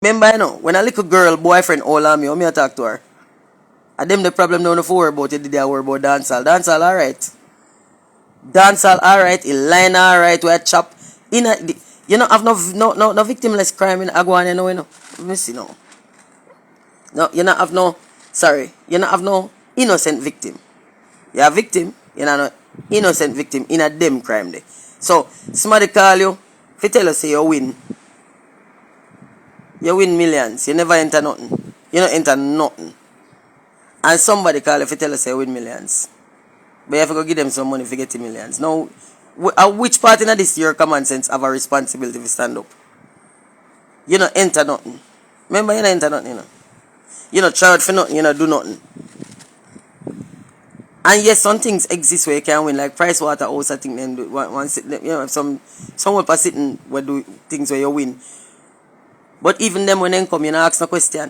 Remember, you know, when a little girl, boyfriend, all on me, how me I talk to her? And them the problem now for worry about it, did they worry about dancehall? Dancehall alright. Dancehall alright, a line alright, where chop. In a, you know, have no victimless crime in Agwan, you know. Let me see now. No, you not have no, sorry, you not have no innocent victim. You are victim, you know, no innocent victim in a them crime day. So, somebody call you, if you tell us say you win millions, you never enter nothing. You don't enter nothing. And somebody call if you tell us you win millions. But you have to go give them some money if you get the millions. Now, at which part in this your common sense have a responsibility to stand up? You don't enter nothing. Remember, you don't enter nothing, you know. You don't charge for nothing, you don't do nothing. And yes, some things exist where you can win, like Price Waterhouse, I think them do one sitting, you know, some people sitting where do things where you win. But even them when they come, you don't ask no question.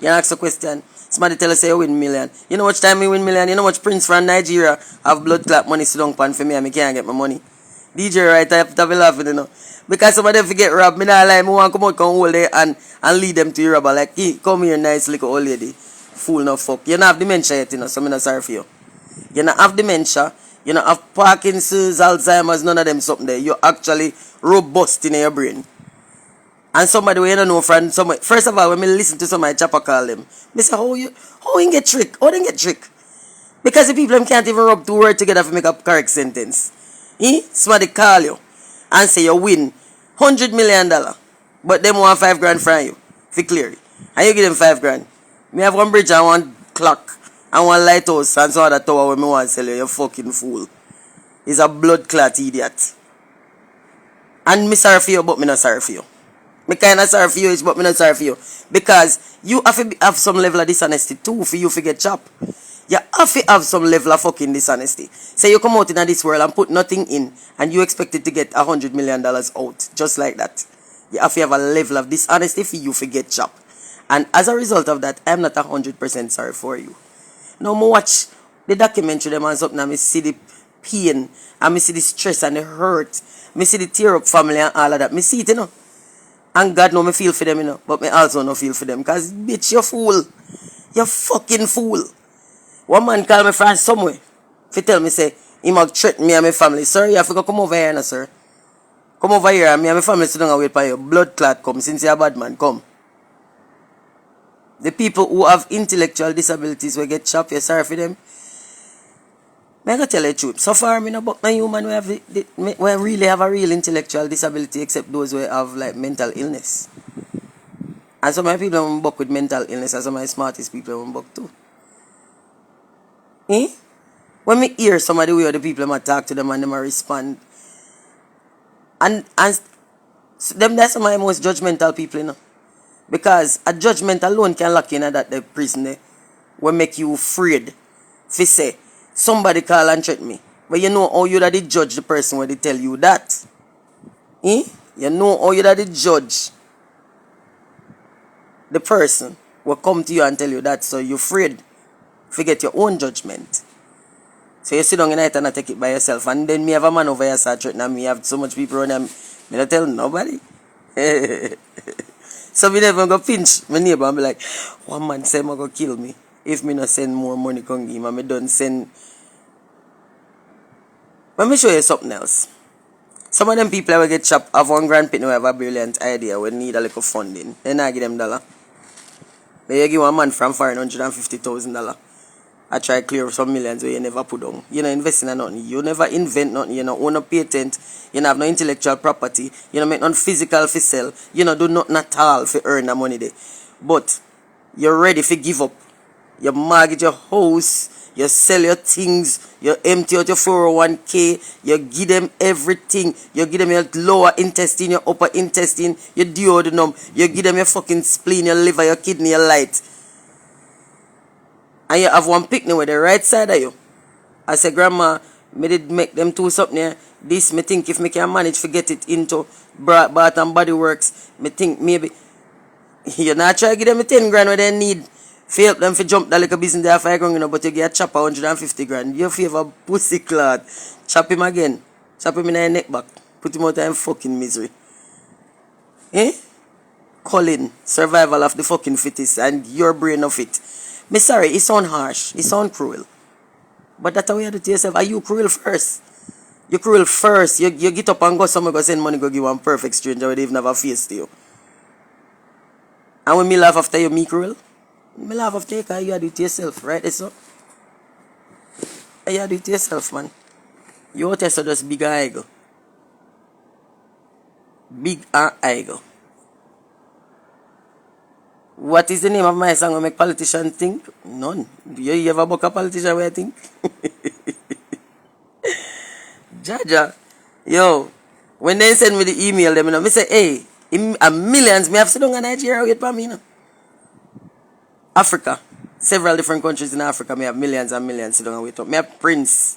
You don't ask no question. Somebody tell us say you win million. You know how much time you win million? You know how much Prince from Nigeria have blood clot money sit down pan for me and I can't get my money. DJ right, I have to be laughing, you know. Because some of them forget rob. Me not lie, me want to come out come hold there and lead them to your robber. Like, hey, come here, nice little old lady. Fool no fuck. You don't have dementia yet, you know, so I'm not sorry for you. You don't have dementia. You don't have Parkinson's, Alzheimer's, none of them something there. You're actually robust in your brain. And somebody we don't know from somebody. First of all, when me listen to somebody chopper call them, me say, how you get trick? How they get trick? Because the people them can't even rub two words together to make a correct sentence. Somebody call you and say you win $100 million. But them want $5,000 from you. For clear. And you give them $5,000. Me have one bridge and one clock and one lighthouse and some other tower where me want to sell you. You fucking fool. He's a blood clot idiot. And me sorry for you, but me not sorry for you. Me kinda sorry for you, but me not sorry for you. Because you have to have some level of dishonesty too for you to get chopped. You have to have some level of fucking dishonesty. Say you come out in this world and put nothing in and you expected to get $100 million out. Just like that. You have to have a level of dishonesty for you to get chopped. And as a result of that, I'm not 100% sorry for you. Now me watch the documentary them and something and me see the pain and me see the stress and the hurt. Me see the tear up family and all of that. Me see it, you know. And God know me feel for them, you know. But me also no feel for them. Because, bitch, you fool. You fucking fool. One man call me from somewhere. If he tell me, say, he might threaten me and my family. Sir, you have to come over here now, sir. Come over here and me and my family sit down and wait for you. Blood clot come. Since you're a bad man, come. The people who have intellectual disabilities will get chopped. You're sorry for them. I gotta tell you the truth. So far, me no buck no human we really have a real intellectual disability except those who have like mental illness. And some of my people don't buck with mental illness and some of my smartest people don't buck too. When me hear somebody where the people I talk to them and them respond. And them that's some of my most judgmental people, you know. Because a judgment alone can lock you in that the prison there. Will make you afraid. If you say somebody call and threaten me. But you know how you that judge the person when they tell you that. You know how you that judge the person will come to you and tell you that. So you're afraid. Forget your own judgment. So you sit down in the night and take it by yourself. And then me have a man over here start threatening me. Have so much people around me. Me not tell nobody. So me never go pinch my neighbor and be like, one man say I'm going to kill me. If me not send more money come give him and me don't send. Let me show you something else. Some of them people that will get chopped have one grand pit who have a brilliant idea we need a little funding. Then I give them $1. But you give one man from foreign $150,000. I try clear some millions where you never put on. You know investing in nothing. You never invent nothing. You know own a patent. You know have no intellectual property. You know make nothing physical for sell. You know do nothing at all for earn the money there. But you're ready for give up. You mortgage your house, you sell your things, you empty out your 401k, you give them everything, you give them your lower intestine, your upper intestine, your duodenum, you give them your fucking spleen, your liver, your kidney, your light. And you have one picnic with the right side of you. I say, Grandma, me did make them do something here. This, me think if me can manage to get it into Bath and Body Works, me think maybe, you not try to give them a 10 grand what they need. Help them to jump that little business there 5 grand, you know, but you get a chopper 150 grand. You favor pussy clot. Chop him again. Chop him in the neck back. Put him out of fucking misery. Eh? Colin, survival of the fucking fittest, and your brain of it. Me sorry, it sound harsh, it sound cruel. But that's how you do to yourself. Are you cruel first? You cruel first. You get up and go somewhere, go send money, go give one perfect stranger where they even have a face to you. And when me laugh after you, me cruel? Me laugh after you because you do it to yourself, right? That's so. You do it to yourself, man. You out there so just big and ego. Big and ego. What is the name of my song will make politicians think? None. You ever book a politician where I think? Jaja. Yo, when they send me the email, them, you know, me say, hey, millions, me have sit down in Nigeria wait for me, you know. Africa. Several different countries in Africa, me have millions and millions sit down and wait up. Me have princes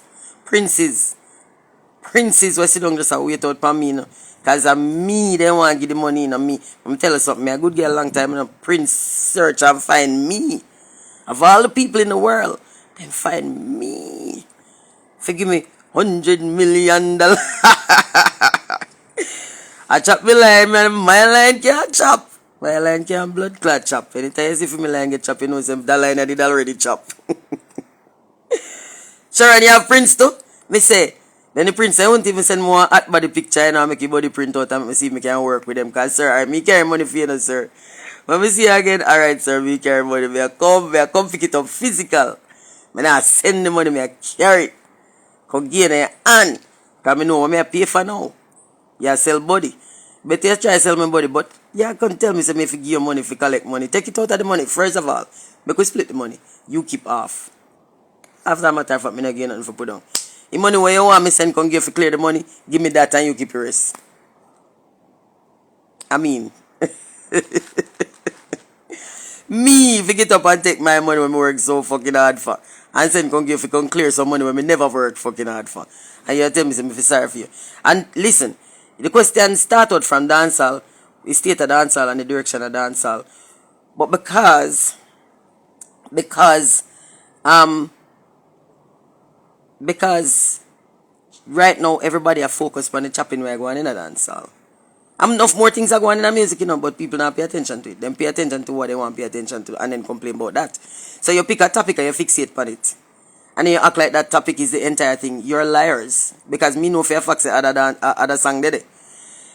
will sit down just and wait out for me, you know. Because me, they want to give the money, you know, me. I'm telling you something, me a good girl a long time, you know, Prince search and find me. Of all the people in the world, then find me. Forgive me, $100 million. I chop my line, man. My line can't chop. My line can't blood clot chop. Anytime you see if my line get chop, you know, that line I did already chop. Sure, and you have Prince too? Me say, then the Prince, I won't even send more hot body picture, you know, make your body print out and see if I can work with them. Because, sir, I me carry money for you, know, sir. When we see you again, alright, sir, me carry money. Me come pick it up physical. Me not send the money, me carry it. Come get in your hand. Because I know what I pay for now. You sell body. But you try to sell my body, but you can't tell me, say, me if you give you money, if you collect money. Take it out of the money, first of all. Because split the money. You keep half. After that matter of fact, me not get nothing for put down. The money where you want me send, come give you clear the money, give me that and you keep your rest. I mean, me, if you get up and take my money when I work so fucking hard for, and send, come give you, come clear some money when I never work fucking hard for. And you tell me, say, me feel sorry for you. And listen, the question start out from dancehall, we state of dancehall and the direction of dancehall. But because right now everybody are focused on the chopping where going in a dancehall. Enough more things are going in the music, you know, but people don't pay attention to it. Them pay attention to what they want to pay attention to and then complain about that. So you pick a topic and you fixate on it. And then you act like that topic is the entire thing. You're liars. Because me know fair facts other song did it.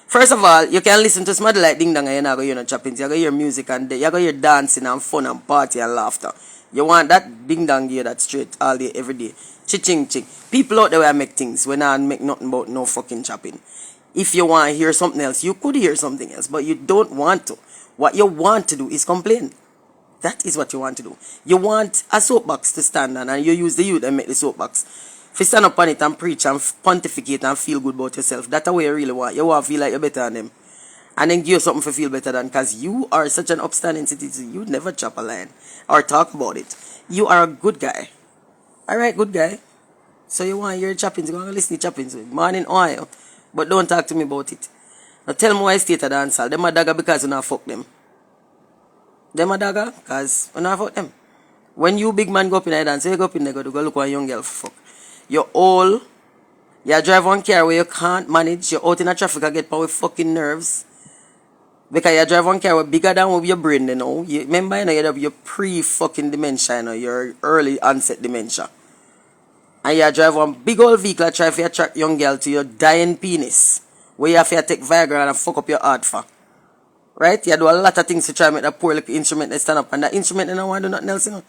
First of all, you can listen to somebody like Ding Dong and you're not going to hear no choppings. You're going to hear music and you're going to hear dancing and fun and party and laughter. You want that Ding Dong gear that straight all day, every day. Ching. People out there will make things when I make nothing about no fucking chopping. If you want to hear something else, you could hear something else, but you don't want to. What you want to do is complain. That is what you want to do. You want a soapbox to stand on and you use the youth and make the soapbox. If you stand up on it and preach and pontificate and feel good about yourself, that's the way you really want. You want to feel like you're better than them. And then give you something to feel better than, because you are such an upstanding citizen. You never chop a line or talk about it. You are a good guy. Alright, good guy. So you want to hear choppings, you're going to listen to choppings. Morning oil. But don't talk to me about it. Now tell me why I state a dancehall. Them a dagger because you not fuck them. Them a dagger because you not fuck them. When you big man go up in a dance, you go up in there, go look at a young girl for fuck. You're old. You drive one car where you can't manage. You're out in a traffic and get power with fucking nerves. Because you drive one car where bigger than with your brain, you know. You remember, you know, you have your pre-fucking dementia, you know, your early onset dementia. And you drive one big old vehicle and try to attract young girl to your dying penis. Where you have to take Viagra and fuck up your heart for. Right? You do a lot of things to try to make that poor little instrument that stand up. And that instrument, you don't want to do nothing else, you know.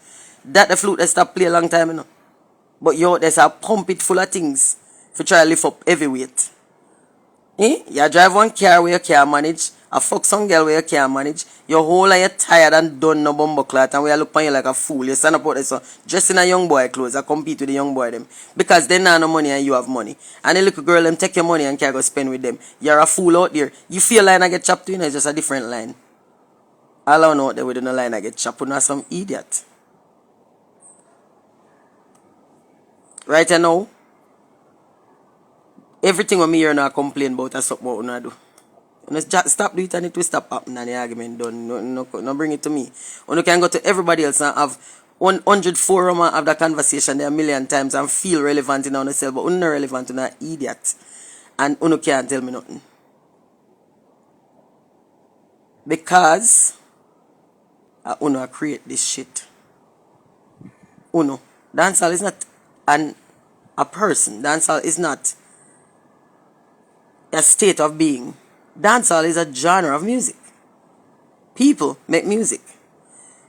That the flute that stop play a long time, you know. But you out there, so pump it full of things to try to lift up heavy weight. You drive one car where you can't manage. A fuck some girl where you can't manage. Your whole and you're tired and done no bumbo clot and we look on you like a fool. You stand up out there so dressed in a young boy clothes and compete with the young boy them. Because they not no money and you have money. And the little girl them take your money and can't go spend with them. You're a fool out there. You feel line I get chopped to, you know, it's just a different line. All I know out there with no line I get chopped, not some idiot. Right now, everything when me hear now complain about is something what I do. Just stop doing it and it will stop happening and the argument done. No bring it to me. You can go to everybody else and have 100 forum and have that conversation there a million times and feel relevant in yourself, but you're not relevant, you're an idiot. And you can't tell me nothing. Because Uno create this shit. Uno. Dancehall is not a person. Dancehall is not a state of being. Dancehall is a genre of music. People make music.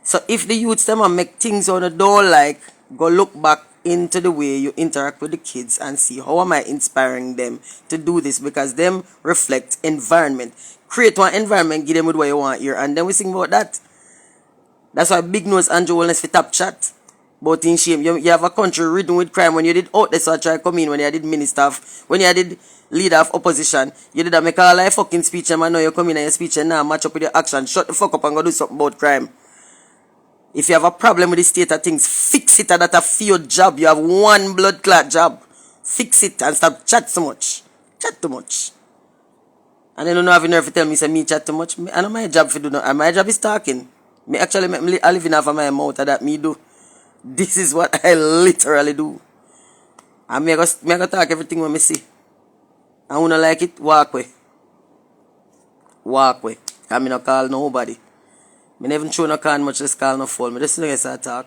So if the youths them and make things on the door, like, go look back into the way you interact with the kids and see how am I inspiring them to do this, because them reflect environment. Create one environment, give them with what you want here, and then we sing about that. That's why Big Nose Andrew Holness for top chat. But in shame, you have a country ridden with crime. When you did out there, so I try come in, when you did minister of, when you did leader of opposition, you did a make all like fucking speech, and I know you come in and your speech and now match up with your action. Shut the fuck up and go do something about crime. If you have a problem with the state of things, fix it, and that's a few job. You have one blood clot job. Fix it and stop chat so much. Chat too much. And then you don't have nerve to tell me say me chat too much. I know my job for do not, and my job is talking. Me actually make I living off of my mouth that me do. This is what I literally do. And me go talk everything when me see. And when I like it, walk away. Walk away. Because me not call nobody. Me never show no can much less call no fall. Me just don't get to talk.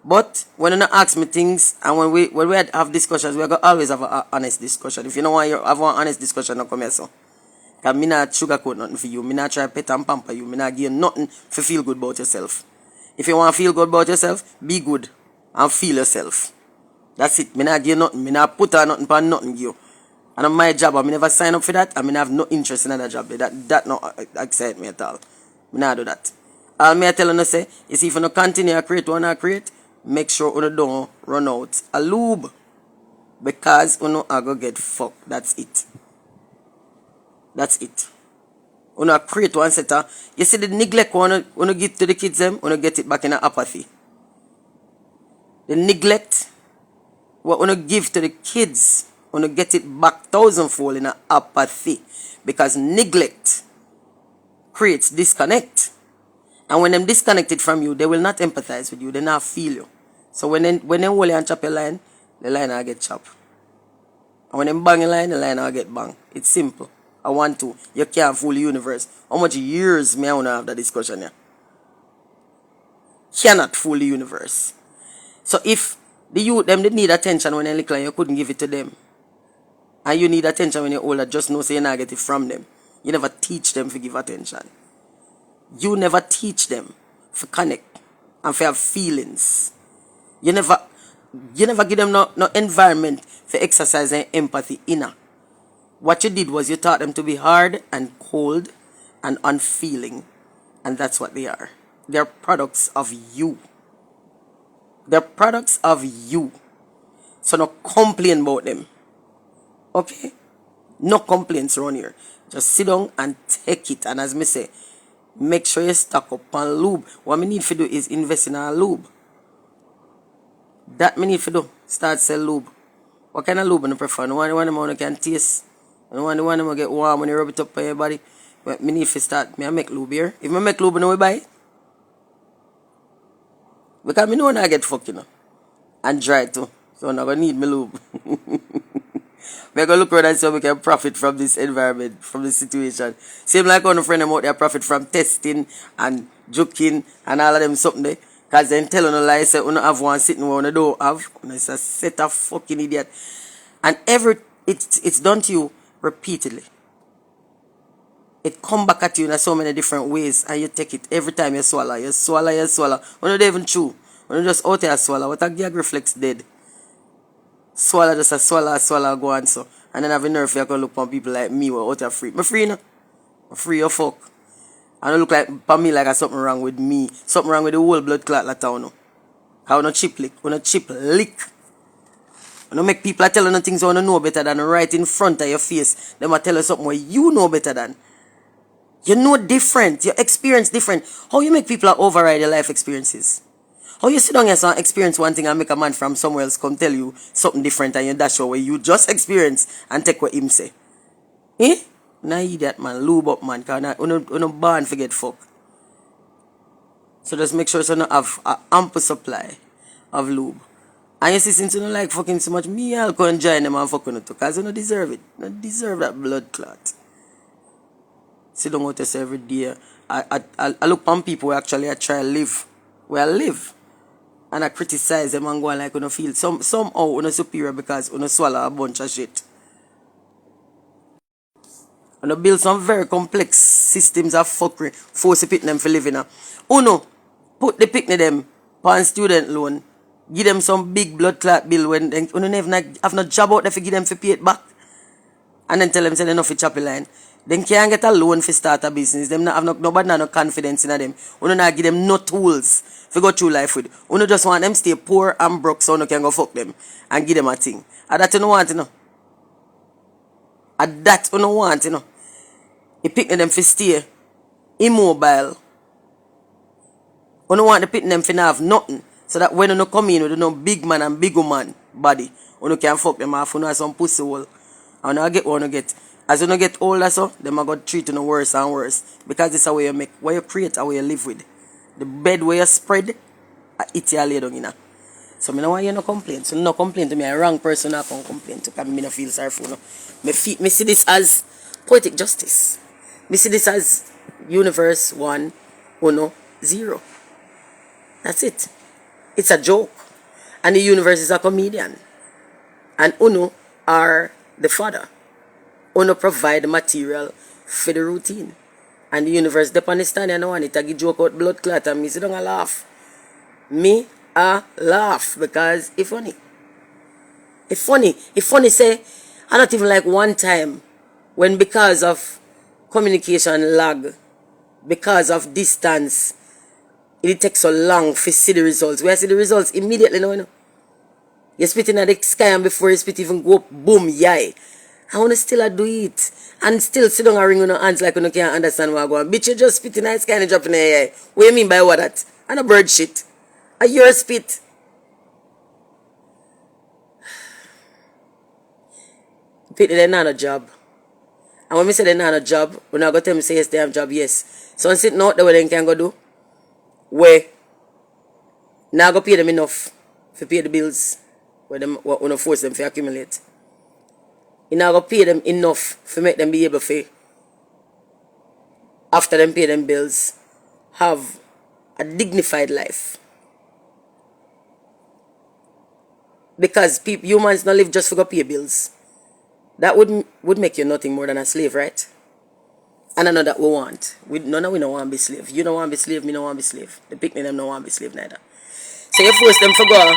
But when you ask me things, and when we have discussions, we always have an honest discussion. If you don't want to have an honest discussion, don't come here so. Because me not sugarcoat nothing for you. Me not try to pet and pamper you. Me not give you nothing to feel good about yourself. If you want to feel good about yourself, be good and feel yourself. That's it. Me not give you nothing. Me not put on nothing for nothing give you. And on my job, I never sign up for that. I have no interest in that job. That not excite me at all. Me not do that. All me I tell you say is if you don't continue to create what you create, make sure you don't run out a lube. Because you are going to get fucked. That's it. That's it. You create one set. You see the neglect you give to the kids, them, you get it back in apathy. The neglect, what you give to the kids, you get it back thousandfold in apathy. Because neglect creates disconnect. And when them disconnected from you, they will not empathize with you. They not feel you. So when they hold you and chop your line, the line will get chopped. And when them bang your line, the line will get bang. It's simple. I want to. You can't fool the universe. How much years me I want to have that discussion here? Cannot fool the universe. So if the youth, them they need attention when they're little and you couldn't give it to them. And you need attention when you're older, just know so you not get it from them. You never teach them to give attention. You never teach them to connect and to have feelings. You never give them no environment for exercising empathy inner. What you did was you taught them to be hard and cold and unfeeling. And that's what they are. They're products of you. They're products of you. So no complain about them. Okay? No complaints around here. Just sit down and take it. And as me say, make sure you stock up on lube. What me need to do is invest in a lube. That me need to do. Start sell lube. What kind of lube do you prefer? The one you can taste. The one you get warm when you rub it up on your body. But me need to start. Me I make lube here. If I make lube, you know we buy it. Because me know when I get fucked, you know. And dry too. So I'm not going to need my lube. We're going to look around and see how we can profit from this environment, from this situation. Same like one friend them out there profit from testing and joking and all of them something there. Because then telling a lie, say, you don't have one sitting where you don't have. It's a set of fucking idiot. And it's done to you repeatedly. It come back at you in so many different ways and you take it every time you swallow. You swallow. When you don't even chew. When you just out there swallow, what a gag reflex dead. Swallow just a swallow go on so. And then have a nerve you can look on people like me who are out there free. I'm free now. I'm free your fuck. I don't look like for me like something wrong with me. Something wrong with the whole blood clot like town now. How no chip lick. When a chip lick. When you make people tell you things you want to know better than right in front of your face. They might tell you something where you know better than. You know different. You experience different. How you make people override your life experiences? How you sit down here and experience one thing and make a man from somewhere else come tell you something different and you dash away you just experience and take what him say? Eh? Nah idiot man, lube up man, because you no born forget fuck. So just make sure you don't have an ample supply of lube. And you see since you don't like fucking so much, me I'll go and join them and fucking it too, because you don't deserve it. You don't deserve that blood clot. sit down out there every day. I look on people who actually I try to live where I live. And I criticize them and go on like you feel somehow you superior because you swallow a bunch of shit. You build some very complex systems of fuckery, force the them for living. Uno put the picnic them on student loan, give them some big blood clot bill when they never have no job out there for give them for pay it back. And then tell them say they no for choppy line. Then can't get a loan for start a business. Them not have nobody no confidence in them. You not give them no tools to go through life with. You just want them stay poor and broke so you can go fuck them and give them a thing. And that you don't want, And that you don't want, You pick them for stay immobile. You don't want to pick them for not have nothing. So that when you come in with no big man and big woman body, you can fuck them off. You know some pussy hole. And I get what you get. As you get older, so them are going to treat you worse and worse. Because this is how you make, what you create, how you live with. The bed where you spread, I eat you lay down in. So I don't want you to complain. So no complain to me. A wrong person I can complain to because I don't feel sorry for you. I see this as poetic justice. I see this as universe 1, 0. That's it. It's a joke. And the universe is a comedian. And Uno are the father. Uno provide the material for the routine. And the universe depend on the stand and want it to give joke out blood clot and me sit down and laugh. Me a laugh because it's funny. It's funny. It's funny say I not even like one time when because of communication lag, because of distance, it takes so long to see the results. Where I see the results immediately now. You spit in the sky and before you spit even go up, boom, yay. I want to still do it. And still sit down and ring on your hands like you can't understand what I'm going. Bitch, you just spit in the sky and drop in the air. What do you mean by what that? And a bird shit. A your spit. People, they're not a job. And when I say they're not a job, when I go tell them say yes, they have a job, yes. So I'm sitting out there where they can go do. Where now go pay them enough to pay the bills. Where them want to force them to accumulate. You now go pay them enough to make them be able to, after them pay them bills, have a dignified life. Because humans don't live just for go pay bills. That would make you nothing more than a slave, right? And I know that we want. We don't want to be slave. You don't want to be slave, me don't want to be slave. The picnic them don't want to be slave neither. So you force them to go.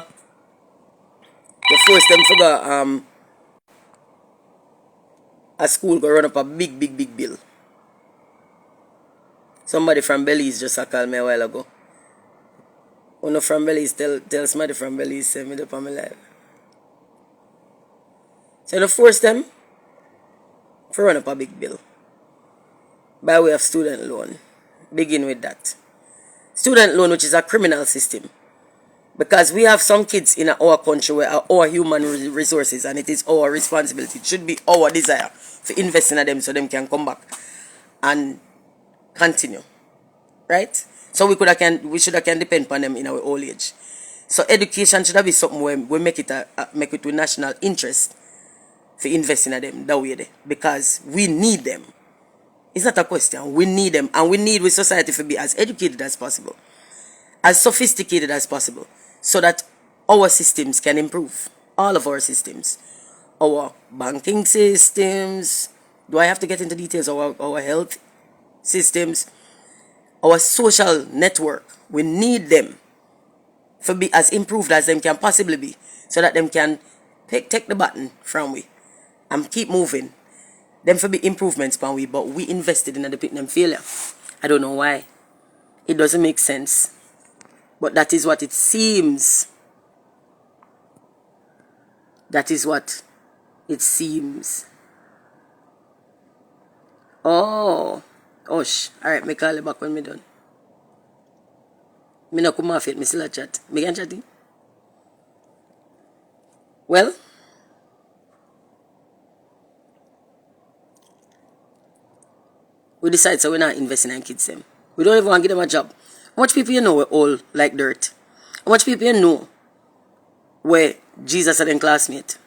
You force them to go a school go run up a big bill. Somebody from Belize just called me a while ago. One from Belize tell somebody from Belize send me up on my life. So you force them to run up a big bill. By way of student loan. Begin with that. Student loan, which is a criminal system. Because we have some kids in our country where our human resources and it is our responsibility. It should be our desire to invest in them so them can come back and continue. Right? So we should have can depend on them in our old age. So education should be something where we make it with national interest to invest in them that way. Because we need them. It's not a question. We need them. And we need with society to be as educated as possible. As sophisticated as possible. So that our systems can improve. All of our systems. Our banking systems. Do I have to get into details? Our health systems. Our social network. We need them to be as improved as them can possibly be. So that them can take the button from we. And keep moving. Them for be improvements pan we. But we invested in the them failure. I don't know why. It doesn't make sense. But that is what it seems. That is what it seems. Oh. Osh. Alright, me call you back when me done. Me no come off it, me still a chat. Me can chat. Well. We decide so we're not investing in kids them. We don't even want to give them a job. How much people you know were all like dirt? How much people you know were Jesus and them classmate?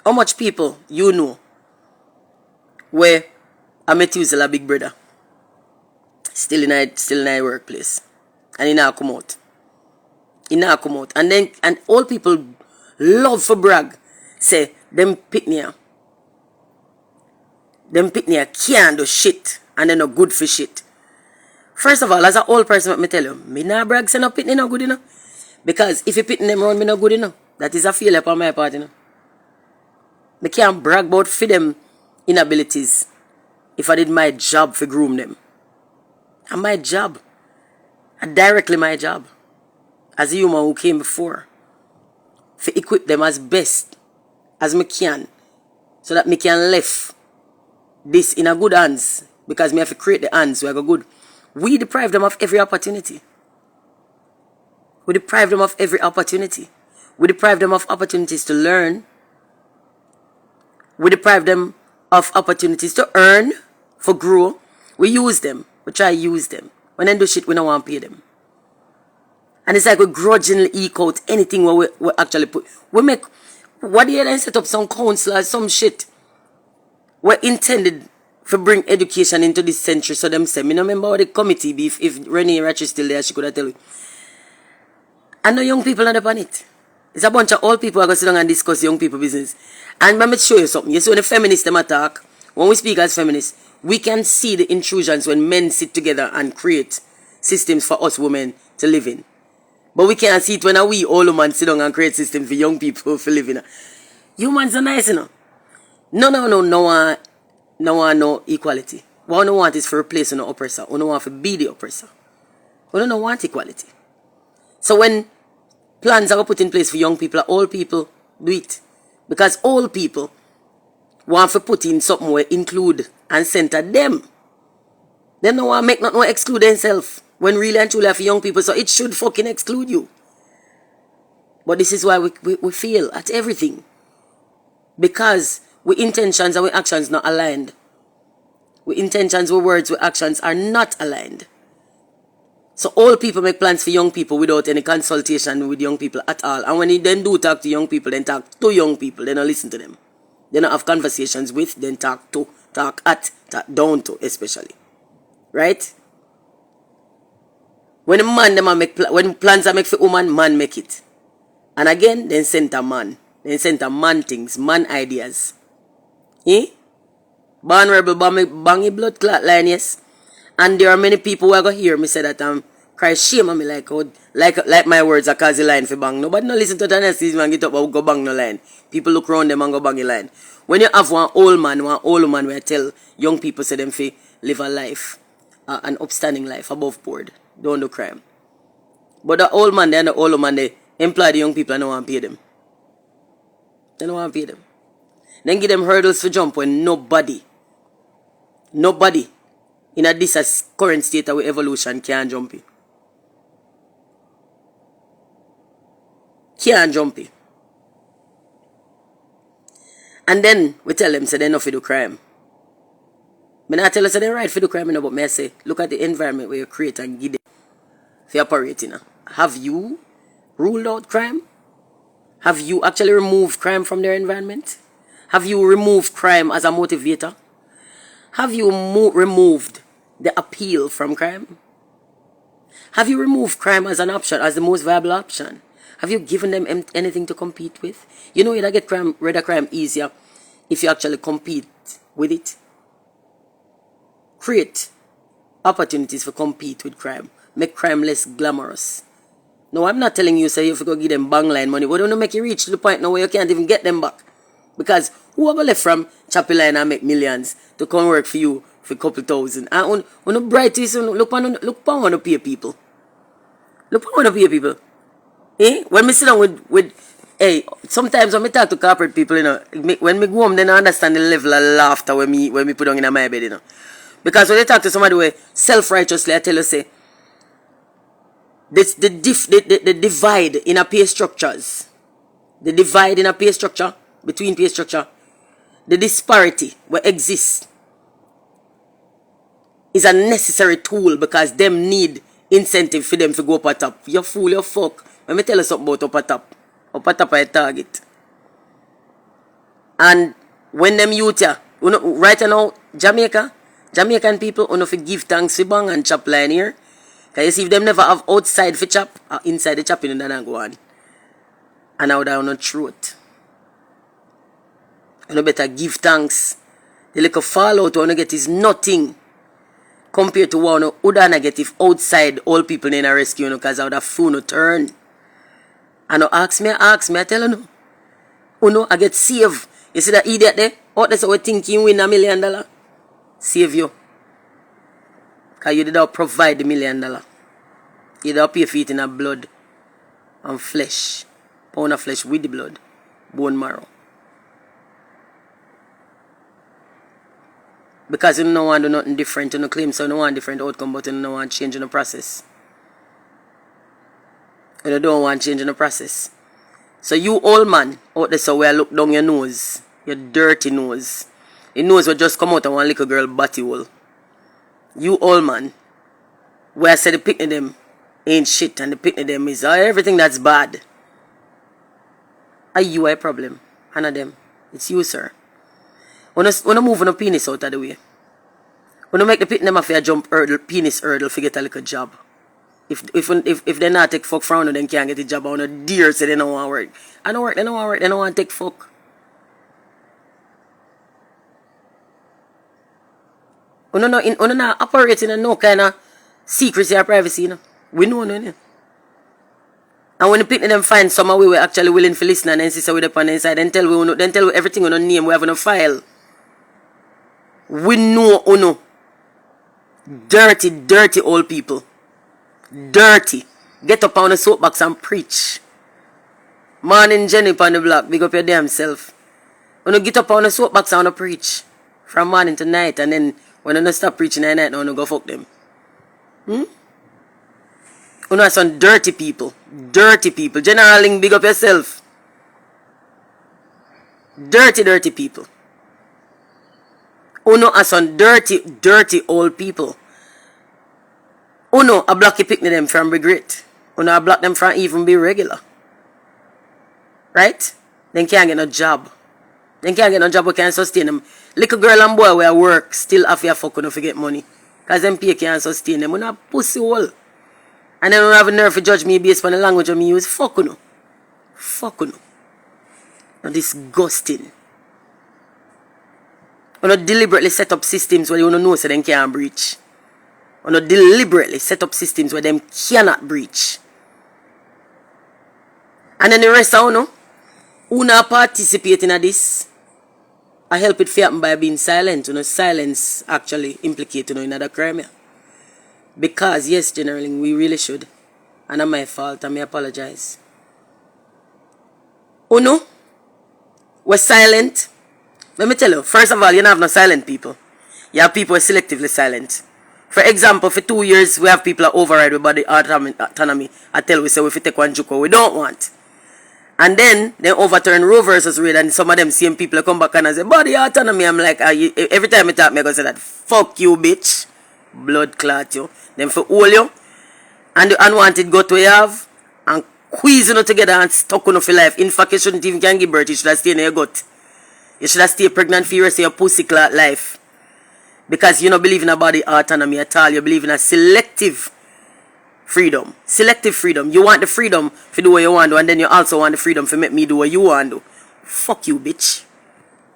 How much people you know were a Methuselah big brother? still in a workplace. And he now come out. He now come out. And all people love for brag. Say, them pitney can't do shit. And they're not good for shit. First of all, as an old person, let me tell you, me not brag say no pitney no good enough. Because if you pitney them around me no good enough, that is a failure on my part, you know. Me can't brag about for them inabilities if I did my job for groom them. And my job, and directly my job, as a human who came before, to equip them as best as me can, so that me can left this in a good hands, because me have to create the hands where I go good. We deprive them of every opportunity. We deprive them of every opportunity. We deprive them of opportunities to learn. We deprive them of opportunities to earn, for grow. We use them. We try to use them. When they do shit, we don't want to pay them. And it's like we grudgingly eke out anything where we actually put. We make, what do you then set up some counselors, some shit. We're intended to bring education into this century. So them say, me no remember how the committee be, if Renee Ratch is still there, she could have tell you. And no young people on the planet. It's a bunch of old people who are going to sit down and discuss young people business. And let me show you something. You see when the feminists them attack, when we speak as feminists, we can see the intrusions when men sit together and create systems for us women to live in. But we can't see it when we old women sit down and create systems for young people to live in. Humans are nice, you know. No equality. What we want is for replace an oppressor. We don't want to be the oppressor. We don't want equality. So when plans are put in place for young people, old people do it. Because old people want to put in something where include and center them. They don't want to make nothing exclude themselves. When really and truly for young people, so it should fucking exclude you. But this is why we fail at everything. Because our intentions and our actions not aligned. Our intentions, our words, our actions are not aligned. So all people make plans for young people without any consultation with young people at all. And when they then do talk to young people, then talk to young people, they don't listen to them. They don't have conversations with, then talk to, talk at, talk down to, especially. Right? When a man when plans are make for woman, man make it. And again, then center man. Then center man things, man ideas. Eh? Born rebel, bang a blood clot line, yes. And there are many people who are going to hear me say that cry shame on me like my words are cause a line for bang. Nobody no listen to Tanya and get up and go bang no line. People look around them and go bang a line. When you have one old man where I tell young people say them fi live a life, an upstanding life above board. Don't do crime. But the old man and the old man, they employ the young people and don't want to pay them. They don't want to pay them. Then give them hurdles to jump when nobody in this current state of evolution can jump it. Can't jump it. And then we tell them, say they're not for the crime. I not tell us they're right for the crime, but I say, look at the environment where you create and give them for operating. Have you ruled out crime? Have you actually removed crime from their environment? Have you removed crime as a motivator? Have you removed the appeal from crime? Have you removed crime as an option, as the most viable option? Have you given them anything to compete with? You know, you'd get rid of crime easier if you actually compete with it. Create opportunities for compete with crime. Make crime less glamorous. No, I'm not telling you, say, you have to go give them bang line money. But don't make you reach to the point now where you can't even get them back. Because whoever left from Chappy Line and make millions to come work for you for a couple thousand. And when you bright is, look on the pay people. Look on the pay people. Eh? When me sit down with hey, sometimes when me talk to corporate people, you know, when me go home, then I understand the level of laughter when me put on in my bed, you know. Because when you talk to somebody where self-righteously, I tell you, say, the divide in a pay structures, the divide in a pay structure, between pay structure, the disparity where exists is a necessary tool because them need incentive for them to go up at top. You fool, you fuck. Let me tell you something about up at top. Up at top is a target. And when them youth here, you know, right now, Jamaica, Jamaican people, uno fi give thanks for bang and chop line here. Cause you see if them never have outside for chop, or inside the chopping and then go on. And now that uno throat. Uno better give thanks. The little fallout uno get is nothing compared to what uno would get if outside all people in a rescue uno cause how the phone no turn. And ask me, I tell you, uno, I get saved. You see that idiot there? Out there, so we think you win $1 million. Save you. Because you did not provide the $1 million. You did not pay for it in a blood and flesh. Pound of flesh with the blood. Bone marrow. Because you don't want to do nothing different. You don't claim so you don't want different outcome, but you don't want change in the process. You don't want change in the process. So you old man out there so where look down your nose. Your dirty nose. Your nose will just come out and one little girl body hole. You old man. Where I said the picnic them ain't shit and the picnic them is everything that's bad. Are you a problem? None of them. It's you, sir. When I move on a penis out of the way. When I make the picnic them have a jump hurdle, penis hurdle to get a little job. If they not take fuck from them can't get a job on a deer say they don't want to work. I don't work, they don't want to work, they don't want to take fuck. We not operating in no kind of secrecy or privacy, you know. We know, no, no. And when the people them find some way we're actually willing to listen and then see so we up on the inside, then tell we everything on our name we have on a file. We know, no. Dirty old people. Dirty. Get up on the soapbox and preach. Morning Jenny on the block, big up your damn self. When you get up on the soapbox and preach. From morning to night and then when you stop preaching at night, you go fuck them. You know some dirty people. Dirty people. General Ling, big up yourself. Dirty people. Uno are some dirty old people. Uno a block you pick them from regret. Uno a block them from even be regular. Right? Then can't get no job. Then can't get no job we can sustain them. Little girl and boy where work still have your fuck to get money. Cause them pay can't sustain them. Uno a pussy hole. And then we have a nerve to judge me based on the language of me use. Fuck uno. Fuck uno. Now disgusting. Uno deliberately set up systems where you don't know so they can't breach. Uno deliberately set up systems where them cannot breach. And then the rest of uno, una participate in this. I help it happen by being silent. You know, silence actually implicates in another crime. Because yes, generally we really should. And it's my fault and I apologize. Uno, we're silent. Let me tell you, first of all, you don't have no silent people. You have people who are selectively silent. For example, for 2 years, we have people who override with body autonomy. I tell we say if we take one juko, we don't want. And then they overturn Roe versus Wade and some of them same people come back and say, body autonomy. I'm like, every time I talk, I go say that, fuck you, bitch. Blood clot you. Then for all you. And the unwanted gut we have. And squeeze you together and stuck you for life. In fact, you shouldn't even can give birth. You should have stayed in your gut. You should have stayed pregnant for the rest of your pussy clot life. Because you don't believe in a body autonomy at all. You believe in a selective freedom. Selective freedom. You want the freedom to do what you want to, and then you also want the freedom to make me do what you want to. Fuck you, bitch.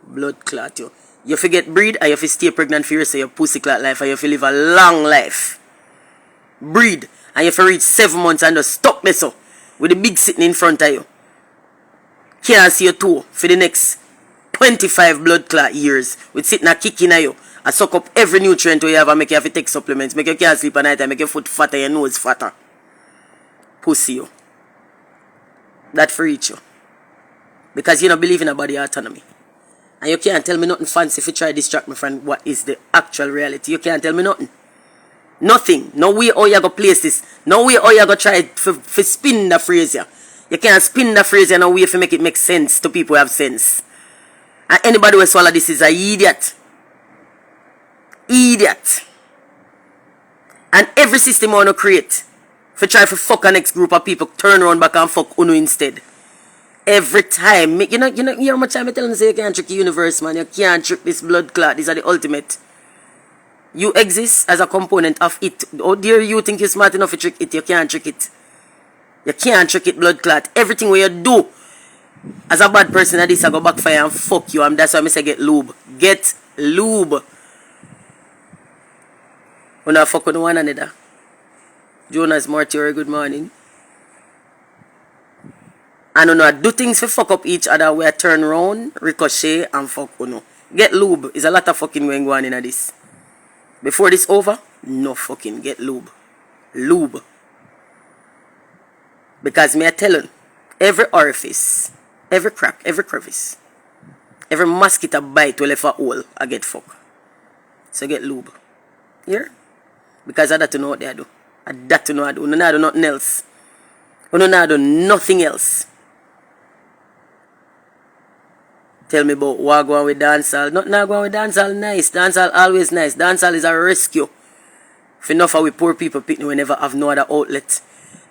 Blood clot you. You forget breed, and you have to stay pregnant for your pussy clot life, and you have to live a long life. Breed, and you have to reach 7 months and just stuck this up with the big sitting in front of you. Can't see your toe for the next 25 blood clot years with sitting a kick in you. I suck up every nutrient you have and make you have to take supplements. Make you can't sleep at night and make your foot fatter and your nose fatter. Pussy you. That for each you. Because you don't believe in a body autonomy. And you can't tell me nothing fancy if you try to distract me from what is the actual reality. You can't tell me nothing. Nothing. No way how you go place this. No way how you go try to spin the phrase here. You can't spin the phrase here no way if you make it make sense to people who have sense. And anybody who swallow this is an idiot. Idiot. And every system I want to create for try to fuck a next group of people turn around back and fuck Uno instead. Every time. You know how much time I tell them say you can't trick the universe, man. You can't trick this blood clot. These are the ultimate. You exist as a component of it. How dare you think you're smart enough to trick it? You can't trick it. You can't trick it, blood clot. Everything where you do as a bad person at this, I go backfire and fuck you. And that's why I say get lube. Get lube. When I fuck with one another. Jonas Mortier, good morning. And when I do things to fuck up each other, we turn round, ricochet, and fuck uno. Get lube. There's a lot of fucking going on in this. Before this over, no fucking get lube. Lube. Because me I tell you, every orifice, every crack, every crevice, every mosquito bite will left a hole, I get fuck. So get lube. Here? Because I that know what they do. I that know I do. No, do nothing else. No, do nothing else. Tell me about what going with dancehall. Not going with dancehall nice. Dancehall always nice. Dancehall is a rescue. For enough of we poor people picnic we never have no other outlet.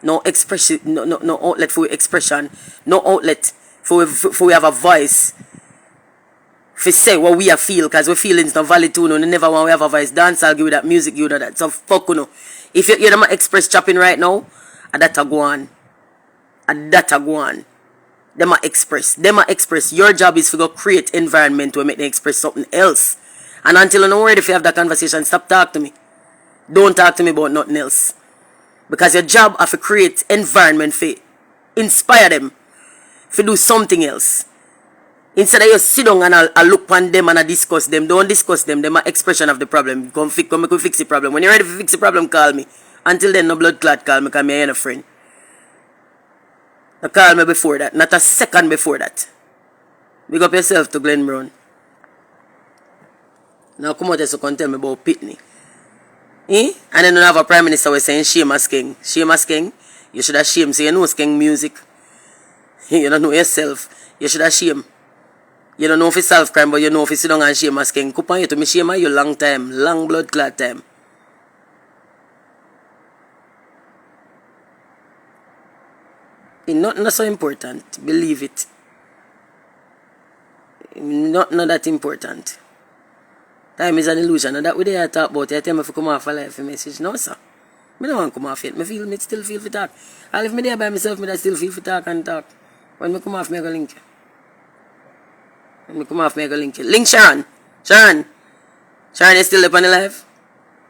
No expression, no outlet for expression. No outlet for we have a voice. For say what we are feel, because we feelings not valid too. No, never want we have a voice. Dancehall give you that music, give you that. So fuck you know. If you hear them express chopping right now, that a go on. That a go on. Them a express. Your job is to go create environment where make them express something else. And until you're not ready if you have that conversation, stop talking to me. Don't talk to me about nothing else. Because your job is to create environment for inspire them to do something else. Instead of you sit down and I look on them and I discuss them, don't discuss them. Them are expression of the problem. Come make we fix the problem. When you're ready to fix the problem, call me. Until then, no blood clot call me because I ain't a friend. Call me before that, not a second before that. Big up yourself to Glenn Brown. Now come out here so can tell me about Pitney. And then you have a prime minister who is saying shame as king. Shame as king. You should have shame. So you know king music. You don't know yourself. You should have shame. You don't know if it's self-crime, but you know if you sit down and shame as king. Coupon you to me shame you long time. Long blood clot time. It's not so important. Believe it. Not that important. Time is an illusion. And that way I talk about it. I tell me if I come off a life message. No, sir. I don't want to come off yet. I still feel for talk. And if I'm there by myself, I still feel for talk and talk. When I come off, I go link. When I come off, I go link. Link Sharon. Sharon, you still up on the live?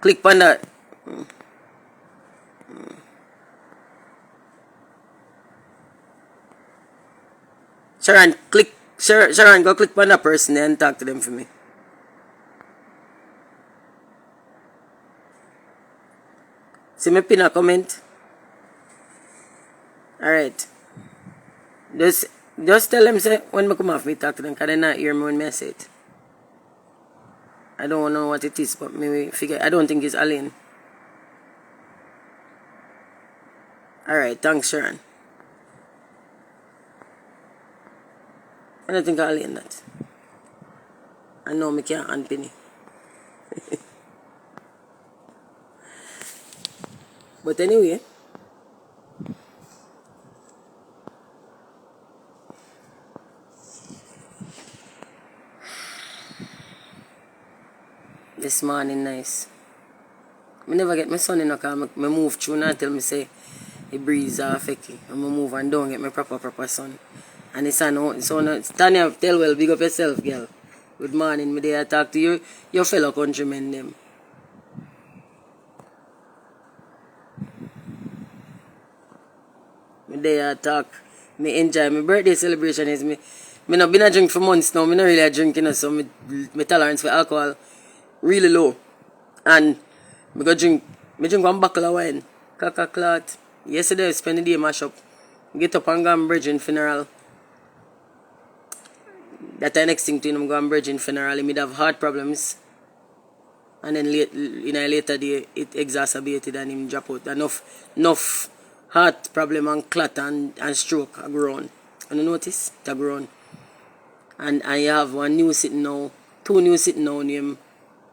Click on that. Sharon, go click on that person and talk to them for me. See me pin a comment. Alright. Just tell them say when I come off me talk to them because they not hear me when I say it. I don't know what it is, but maybe figure I don't think it's Aline. Alright, thanks Sharon. I don't think I'll end that. I know me can't unpin it. But anyway, this morning nice. I never get my son in a car. I move through now till me say the breeze are affecting. I move and don't get my proper son. And it's an so Tanya, tell well, big up yourself, girl. Good morning, me there talk to you, your fellow countrymen them. Me there talk, me enjoy my birthday celebration is me not been a drink for months now, me not really a drink, you know, so my tolerance for alcohol really low. And me drink one bottle of wine, clot. Yesterday I spent the day mash up. Get up and go and Bridging funeral. That the next thing to him, go and Bridging funeral, he may have heart problems. And then in a later day, it exacerbated and him drop out. Enough heart problem and clot and stroke are grown. And you notice? They're grown. And you have two new sitting now named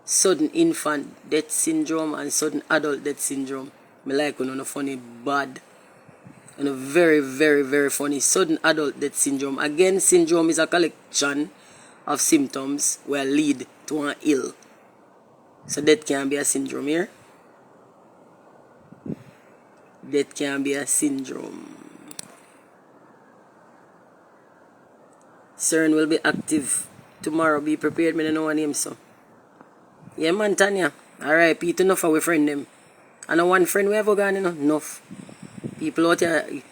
sudden infant death syndrome and sudden adult death syndrome. Me like when no funny bad. And a very, very, very funny sudden adult death syndrome. Again, syndrome is a collection of symptoms will lead to an ill. So that can be a syndrome here. That can be a syndrome. CERN will be active tomorrow. Be prepared, me no know name so. Yeah man, Tanya. Alright, Peter enough our friend them. I know one friend we have gone enough. People out here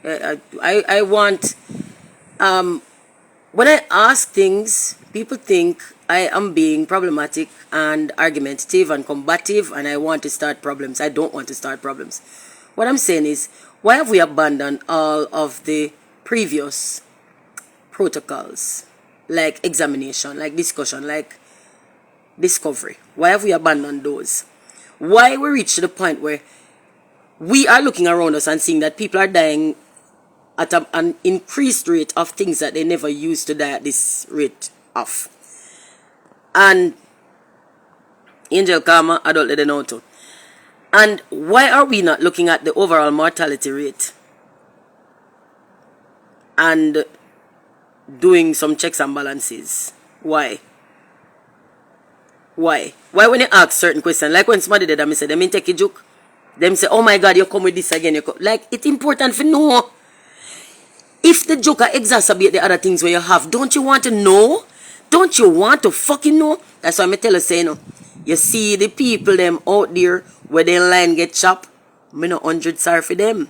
I want when I ask things, people think I am being problematic and argumentative and combative and I want to start problems. I don't want to start problems. What I'm saying is, why have we abandoned all of the previous protocols, like examination, like discussion, like discovery? Why have we abandoned those? Why we reach to the point where we are looking around us and seeing that people are dying at an increased rate of things that they never used to die at this rate of. And Angel Karma, adult they know too. And why are we not looking at the overall mortality rate and doing some checks and balances? Why? Why when you ask certain questions, like when somebody did that, me say, them take a joke. Them say, oh my God, you come with this again. Like, it's important for know. If the joker exacerbate the other things where you have, don't you want to know? Don't you want to fucking know? That's why I tell you, say, you know, you see the people them out there where their line get chopped, me no 100 sorry for them.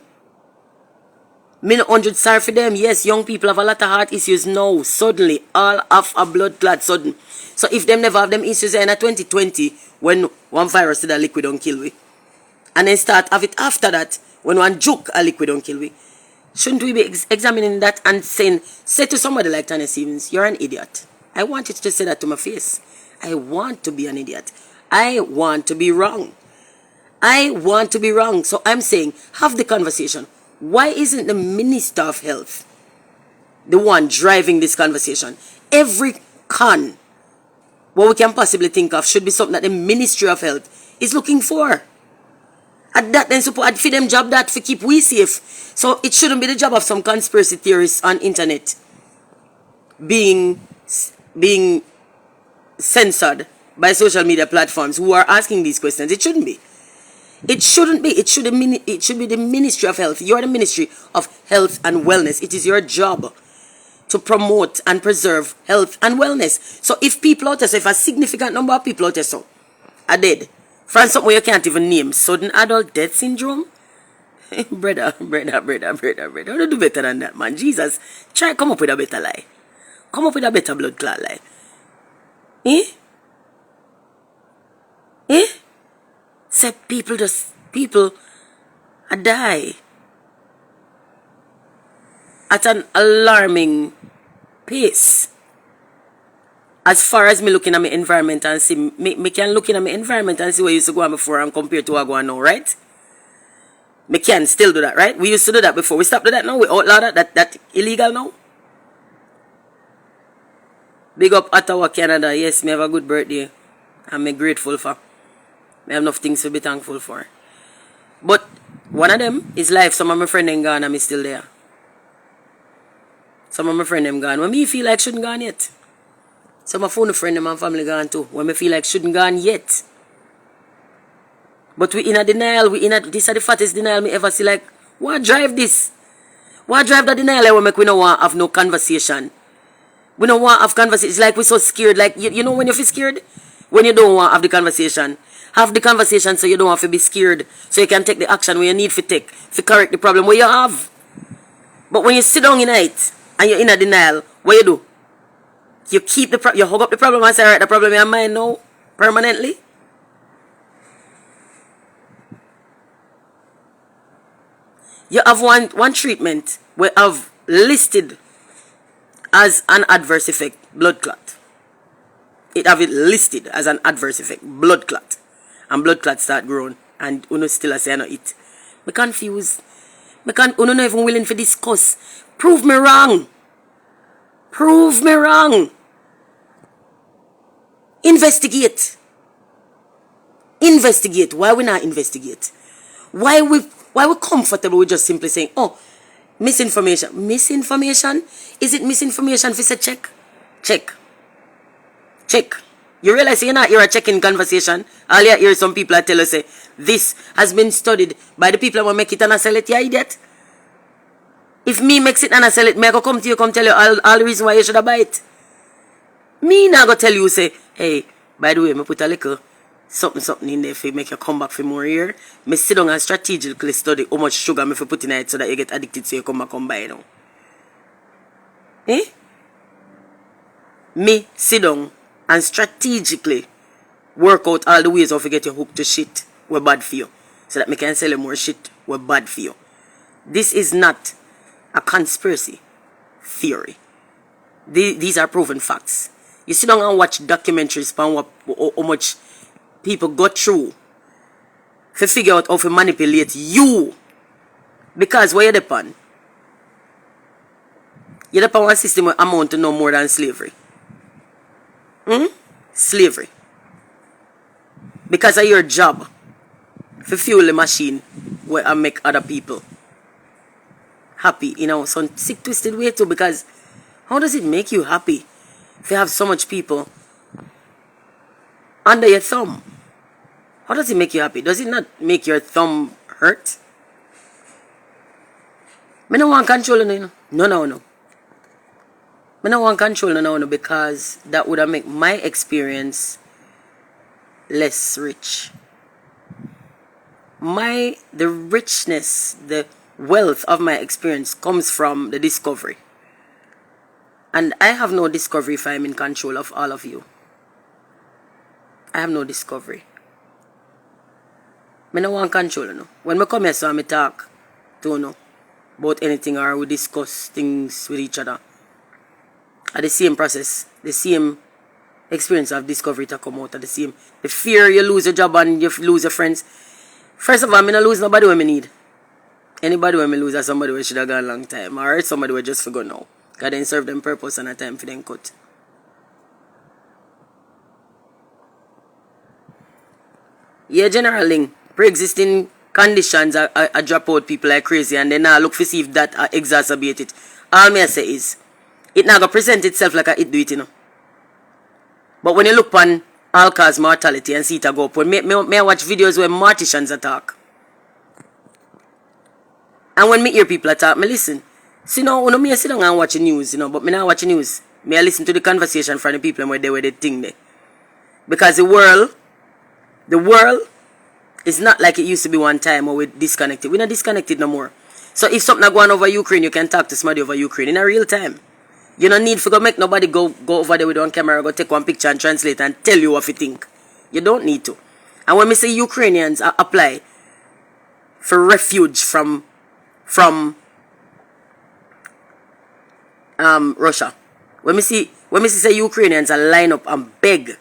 Me no 100 sorry for them. Yes, young people have a lot of heart issues now. Suddenly, all have a blood clot sudden. So if them never have them issues in 2020, when one virus did a liquid don't kill we, and then start have it after that, when one joke a liquid don't kill we, shouldn't we be examining that and say to somebody like Tanya Stevens, you're an idiot. I want you to say that to my face. I want to be an idiot. I want to be wrong. I want to be wrong. So I'm saying, have the conversation. Why isn't the Minister of Health the one driving this conversation? Every con, what we can possibly think of, should be something that the Ministry of Health is looking for. At that, then support I'd feed them job that to keep we safe. So it shouldn't be the job of some conspiracy theorists on internet being censored by social media platforms who are asking these questions. It shouldn't be. It shouldn't be. It should be the Ministry of Health. You're the Ministry of Health and Wellness. It is your job to promote and preserve health and wellness. So if people out there, so if a significant number of people out there so are dead from something you can't even name, sudden adult death syndrome, brother, don't do better than that, man. Jesus, try come up with a better lie. Come up with a better blood clot lie. Say people die at an alarming pace. As far as me looking at my environment and see, me can look in at my environment and see what used to go on before and compare to what go on now, right? Me can still do that, right? We used to do that before. We stopped doing that now. We outlaw that illegal now. Big up Ottawa, Canada. Yes, me have a good birthday. I'm grateful for. I have enough things to be thankful for. But one of them is life. Some of my friends ain't gone and I'm still there. Some of my friends them gone. When me feel like shouldn't gone yet. Some of my friends and family gone too. When me feel like shouldn't gone yet. But we in a denial. This is the fattest denial me ever see. Like, what drive this? What drive the denial when we don't want to have no conversation? We don't want to have conversation. It's like we're so scared. Like, you know when you feel scared? When you don't want to have the conversation. Have the conversation so you don't have to be scared. So you can take the action where you need to take. To correct the problem where you have. But when you sit down in it and you're in a denial, what you do? You keep you hug up the problem and say, alright, the problem in your mind now, permanently. You have one treatment where I've listed as an adverse effect, blood clot. It have it listed as an adverse effect, blood clot. And blood clot start growing. And uno still say no eat. Me confused. Uno not even willing to discuss. Prove me wrong. Prove me wrong. Investigate. Investigate. Why we not investigate? Why we comfortable with just simply saying, oh, misinformation. Misinformation? Is it misinformation if it's a check? Check. Check. You realize you're not here a checking conversation. All you hear is some people that tell us, say, this has been studied by the people who make it and I sell it. You idiot. If me makes it and I sell it, me I go come to you, come tell you all the reason why you should buy it. Me now go tell you, say, hey, by the way, me put a little something in there for make you come back for more here. Me sit down and strategically study how much sugar me for put in it so that you get addicted so you come back and buy it now. Eh? Me sit down and strategically work out all the ways how to get you hooked to shit we're bad for you. So that me can sell you more shit we're bad for you. This is not a conspiracy theory. These are proven facts. You sit down and watch documentaries on how much people go through to figure out how to manipulate you. Because where you're depend? You're depend on a system where amount to no more than slavery. Slavery. Because of your job to fuel the machine where I make other people happy, some sick twisted way too. Because how does it make you happy if you have so much people under your thumb? How does it make you happy? Does it not make your thumb hurt? I don't want control, No. I don't want control, No, because that would have made my experience less rich. The richness, the wealth of my experience comes from the discovery. And I have no discovery if I'm in control of all of you. I have no discovery. I don't want control, When I come here, so I talk to about anything or we discuss things with each other. At the same process, the same experience of discovery to come out at the same. The fear you lose your job and you lose your friends. First of all, I don't lose nobody when I need. Anybody when I lose is somebody who should have gone a long time. Or somebody who just forgot now. Because they serve them purpose and a time for them cut. Yeah, generally, pre-existing conditions are drop out people like crazy and then look to see if that exacerbate it. All me I say is, it not going to present itself like it do it, But when you look on all cause mortality and see it go up, when me watch videos where morticians attack. And when me hear people attack, me listen. See now, me I sit down and watch the news, but me not watch the news. Me I listen to the conversation from the people where they think there. Because the world is not like it used to be one time where we're disconnected. We're not disconnected no more. So if something going over Ukraine, you can talk to somebody over Ukraine in a real time. You don't need to go make nobody go over there with one camera, go take one picture and translate and tell you what you think. You don't need to. And when we say Ukrainians apply for refuge from Russia, when we say Ukrainians are line up and beg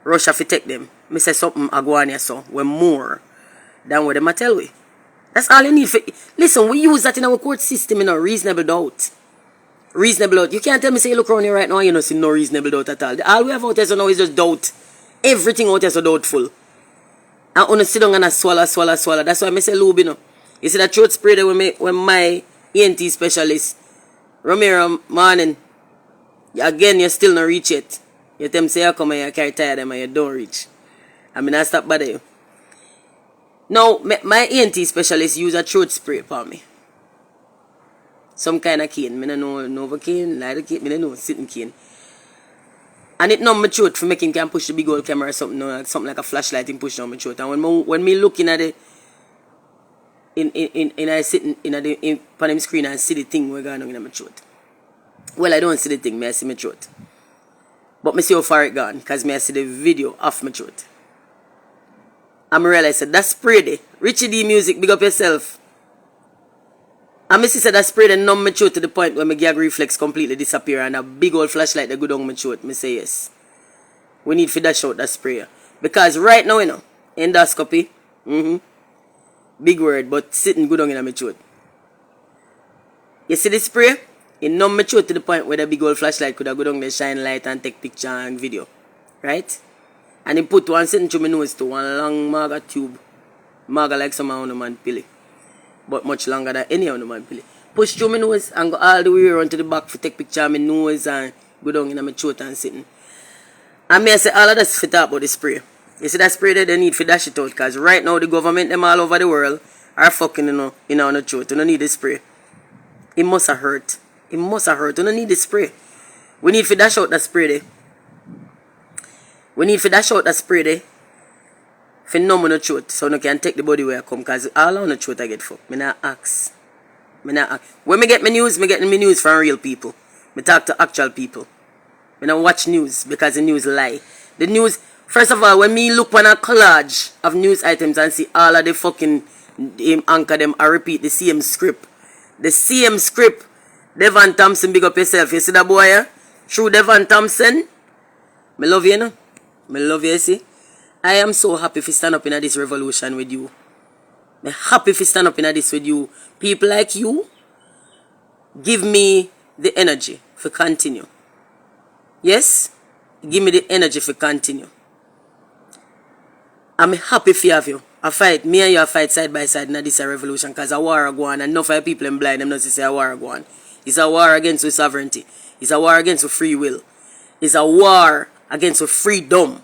Russia to take them, me say something agwania so we're more than what them tell we. That's all you need for. Listen, we use that in our court system in a reasonable doubt. Reasonable doubt. You can't tell me say you look around here right now and you don't see no reasonable doubt at all. All we have out there so now is just doubt. Everything out there so doubtful. And on sit down and swallow. That's why I say lube, You see that throat spray there when my ENT specialist Romero morning. Again, you still not reach it. You tell me say you come and you carry tire them and you don't reach. I mean I stop by there. Now my ENT specialist use a throat spray for me. Some kind of cane. I don't know Novocaine, lidocaine, I don't know sitting cane. And it numb my throat for making can push the big old camera or something like a flashlight and push down my throat. And when me looking at it I sitting in the screen and see the thing we're going on in my throat. Well, I don't see the thing, I see my throat. But I see how far it gone, because I see the video off my throat. And I realize that spray there, Richie D Music, big up yourself. And I see that spray there numb my throat to the point where my gag reflex completely disappear and a big old flashlight that go down my throat. I say yes. We need to dash out that spray. Because right now, endoscopy, big word, but sitting good on in my throat. You see this spray? It numb my throat to the point where the big old flashlight could have go down there, shine light and take picture and video. Right? And he put one sitting through my nose to one long maga tube. Maga like some of man pilly. But much longer than any of man pilly. Push through my nose and go all the way around to the back to take picture of my nose and go down in my throat and sitting. And me I say all of this fit up about the spray. You see that spray that they need for dash it out, because right now the government them all over the world are fucking on the throat. You don't need the spray. It must have hurt. It must have hurt. You don't need the spray. We need to dash out that spray there. We need to dash out that spray there. For numb on the throat, so you can take the body where I come, because all on the throat I get fucked. Me not ask. When me get my news from real people. Me talk to actual people. Me don't watch news because the news lie. The news, first of all, when me look on a collage of news items and see all of the fucking anchor them, I repeat the same script. The same script. Devon Thompson, big up yourself. You see that boy, yeah? True Devon Thompson. Me love you, no? Me love you, see? I am so happy to stand up in this revolution with you. I'm happy to stand up in this with you. People like you give me the energy to continue. Yes? Give me the energy to continue. I'm happy to have you. I fight, me and you fight side by side in this revolution, because a war are going on, and enough of people in blind them not to say a war are going on. It's a war against with sovereignty. It's a war against with free will. It's a war against with freedom.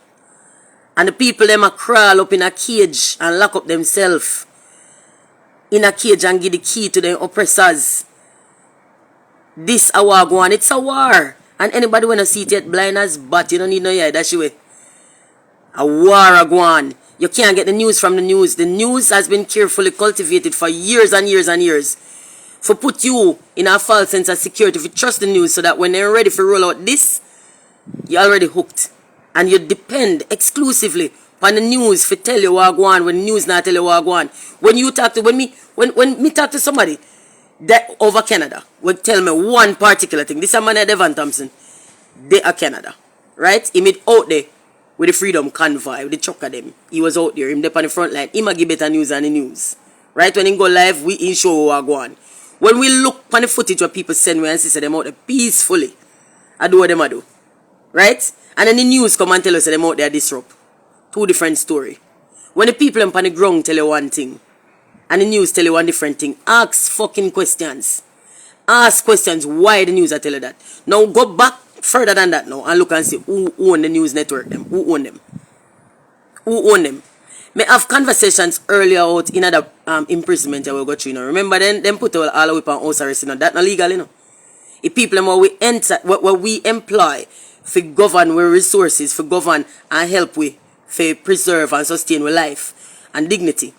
And the people them a crawl up in a cage and lock up themselves in a cage and give the key to the oppressors. This a war go on. It's a war. And anybody wanna see it yet blind as bat, you don't need no eye, that's your way. A war a go on. You can't get the news from the news. The news has been carefully cultivated for years and years and years. For put you in a false sense of security, if you trust the news, so that when they're ready to roll out this, you're already hooked. And you depend exclusively on the news for tell you what go on when the news not tell you what go on. When you talk to when me talk to somebody that over Canada would tell me one particular thing. This is a man at Devon Thompson. They are Canada. Right? He made out there with the freedom convoy, with the chuck of them. He was out there, him there on the front line. He might give better news than the news. Right? When he go live, we in show what go on. When we look on the footage what people send me and see them out there peacefully, I do what them I do. Right? And then the news come and tell us that them out there disrupt. Two different story. When the people on the ground tell you one thing, and the news tell you one different thing, ask fucking questions. Ask questions why the news are tell you that. Now go back further than that now and look and see who own the news network them. Who own them? Who own them? May have conversations earlier out in other imprisonment I will go through, you know. Remember then them put all the way on house arrest, you know. That's not legal, you know. The people what we enter, what we employ for govern our resources, for govern and help we for preserve and sustain our life and dignity.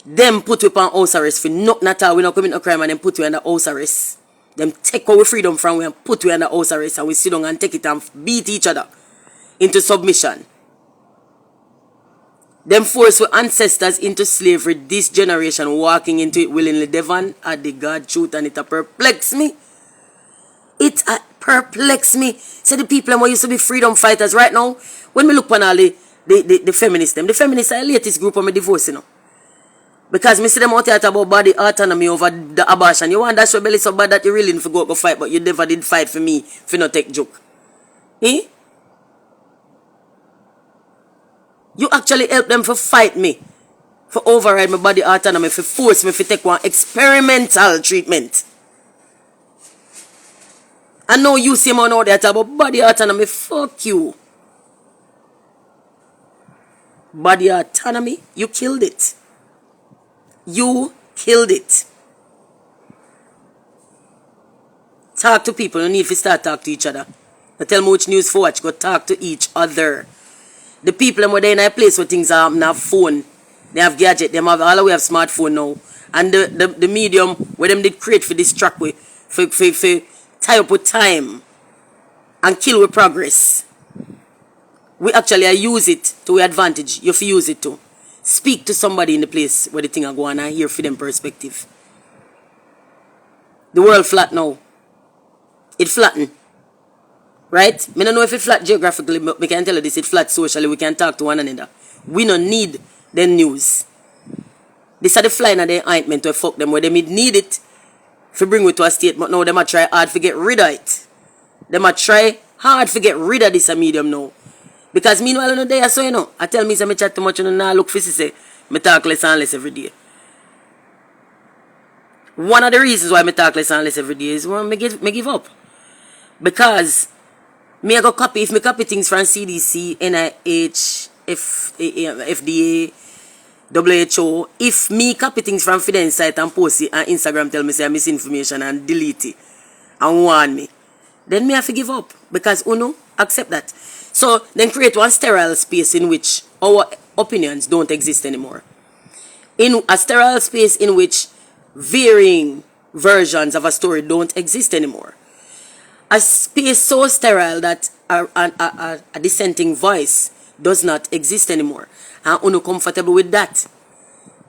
Them put we on house arrest for nothing at all. We not commit no crime and them put we under house arrest. Them take our freedom from we and put we under house arrest, and we sit down and take it and beat each other into submission. Them force our ancestors into slavery, this generation walking into it willingly. Devon at the God truth, and it a perplex me. It perplex me. So the people who used to be freedom fighters right now, when we look on all the feminists, the feminists are the latest group of me divorce, you know. Because me see them out here talk about body autonomy over the abortion. You want that your belly so bad that you really didn't go fight, but you never did fight for me for not take joke. Eh? You actually help them for fight me, for override my body autonomy, for force me to take one experimental treatment. I know you see man out there talk about body autonomy. Fuck you. Body autonomy, you killed it. You killed it. Talk to people. You need to start talk to each other. Don't tell me which news for watch. Go talk to each other. The people who are in a place where things are have phone. They have gadget. They have all the way have smartphone now. And the medium where them did create for this track way. For tie up with time. And kill with progress. We actually use it to our advantage. You have to use it too. Speak to somebody in the place where the thing are going and hear for them perspective. The world flat now. It flatten. Right? I don't know if it flat geographically, but we can tell you this. It flat socially. We can talk to one another. We don't need the news. This are the flying of the ointment to fuck them where they need it to bring it to a state, but now they might try hard to get rid of it. They might try hard to get rid of this medium now. Because meanwhile, you know, they are so, you know, I tell me, I chat too much, you know, now look for say, I talk less and less every day. One of the reasons why I talk less and less every day is when I give up. Because Me I go copy, if me copy things from CDC, NIH, FDA, WHO, if me copy things from Fidel site and post it on Instagram, tell me say I misinformation and delete it and warn me, then me have to give up because uno accept that. So then create one sterile space in which our opinions don't exist anymore. In a sterile space in which varying versions of a story don't exist anymore. A space so sterile that a dissenting voice does not exist anymore. And uno comfortable with that.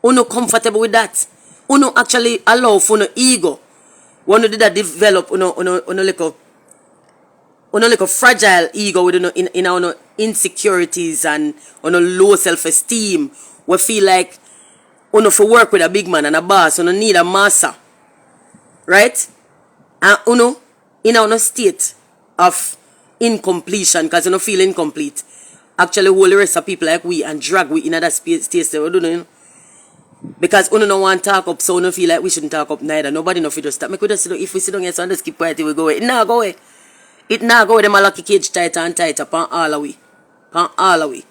Uno comfortable with that. Uno actually allow for no ego. Uno did that develop uno like a fragile ego with in our insecurities and uno low self-esteem. We feel like uno for work with a big man and a boss, uno need a master. Right? And uno in our state of incompletion because uno feel incomplete. Actually hold the rest of people like we and drag we in that space because uno no want to talk up, so uno feel like we shouldn't talk up neither. Nobody know if we just stop. Make we just sit down. If we sit down here, so just keep quiet till we go away. It nah go away. It nah go away. Them a lucky cage tighter and tighter pan all away. Pan all away.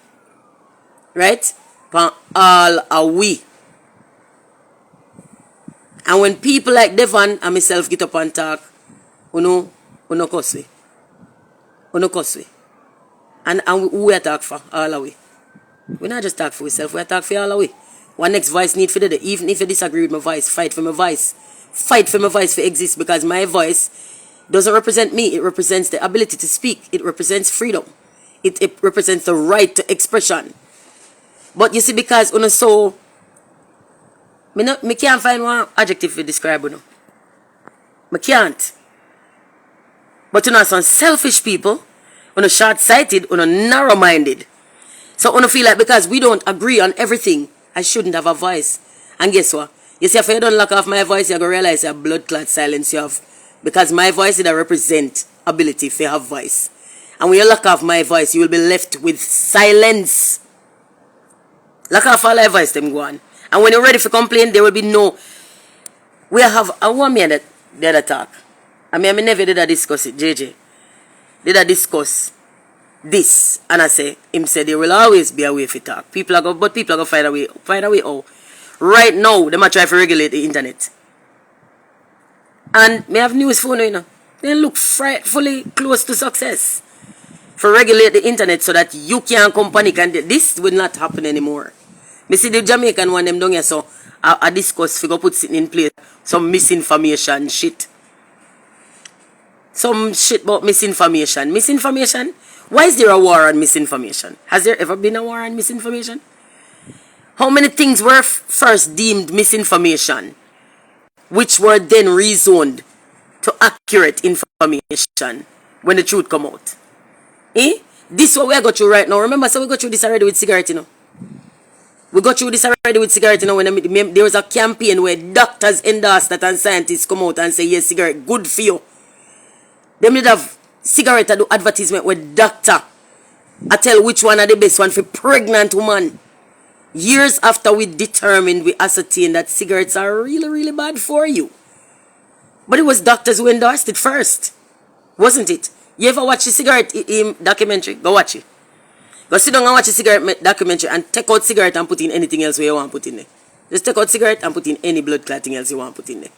Right? Pan all away. And when people like Devon and myself get up and talk, uno cuss we. Uno cuss we. And who we talk for all away. We not just talk for ourselves, we talk for all away. One next voice need for the day. Even if you disagree with my voice, fight for my voice. Fight for my voice to exist because my voice doesn't represent me. It represents the ability to speak. It represents freedom. It represents the right to expression. But you see, because uno so me can't find one adjective to describe uno. Me can't. But uno some selfish people, uno short-sighted, uno narrow-minded. So uno feel like because we don't agree on everything, I shouldn't have a voice. And guess what? You see, if you don't lock off my voice, you're going to realize your blood clot silence you have. Because my voice is a represent ability if you have voice. And when you lock off my voice, you will be left with silence. Lock off all my voice, them go on. And when you're ready for complain, there will be no. We have a woman that did a talk. I never did a discuss it, JJ. Did a discuss this, and I say, him said there will always be a way for talk. People are going to find a way. Find a way how. Right now, they might try to regulate the internet. And me have news for you, know. They look frightfully close to success. For regulate the internet so that you can't come panic, and this will not happen anymore. Me see the Jamaican one them down here, so I discuss figure put sitting in place some misinformation shit. Some shit about misinformation. Misinformation? Why is there a war on misinformation? Has there ever been a war on misinformation? How many things were first deemed misinformation, which were then rezoned to accurate information when the truth come out? This is what we are going through right now. Remember, so we go through this already with cigarette, you know. We go through this already with cigarette, you know, when there was a campaign where doctors endorse that and scientists come out and say, yes, cigarette, good for you. They need have cigarette to do advertisement with doctor. I tell which one are the best one for pregnant woman. Years after we determined, we ascertained that cigarettes are really, really bad for you. But it was doctors who endorsed it first. Wasn't it? You ever watch the cigarette documentary? Go watch it. Go sit down and watch the cigarette documentary and take out cigarette and put in anything else where you want to put in there. Just take out cigarette and put in any blood clotting else you want to put in there.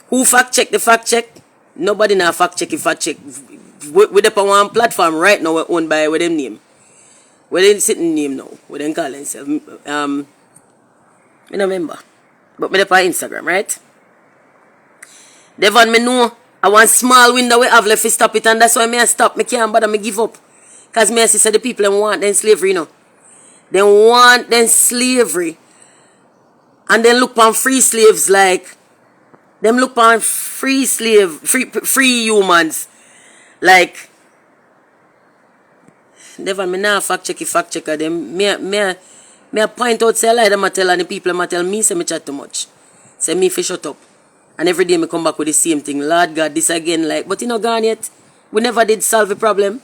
Who fact check the fact check? Nobody now fact check if fact check. We're up on one platform right now, we're owned by with them name. Where they sitting name now? Where they call themselves? I don't remember. But me up on Instagram, right? Devon, me know I want small window we have left to stop it, and that's why me I stop. Me can't bother, me give up. Because me I see the people them want them slavery, you know. They want them slavery. And then look on free slaves like them look on free humans like never me now fact checker them me point out say lie them a tell and the people them tell me say me chat too much. Say me fi shut up. And every day me come back with the same thing. Lord God, this again like but you know gone yet. We never did solve the problem.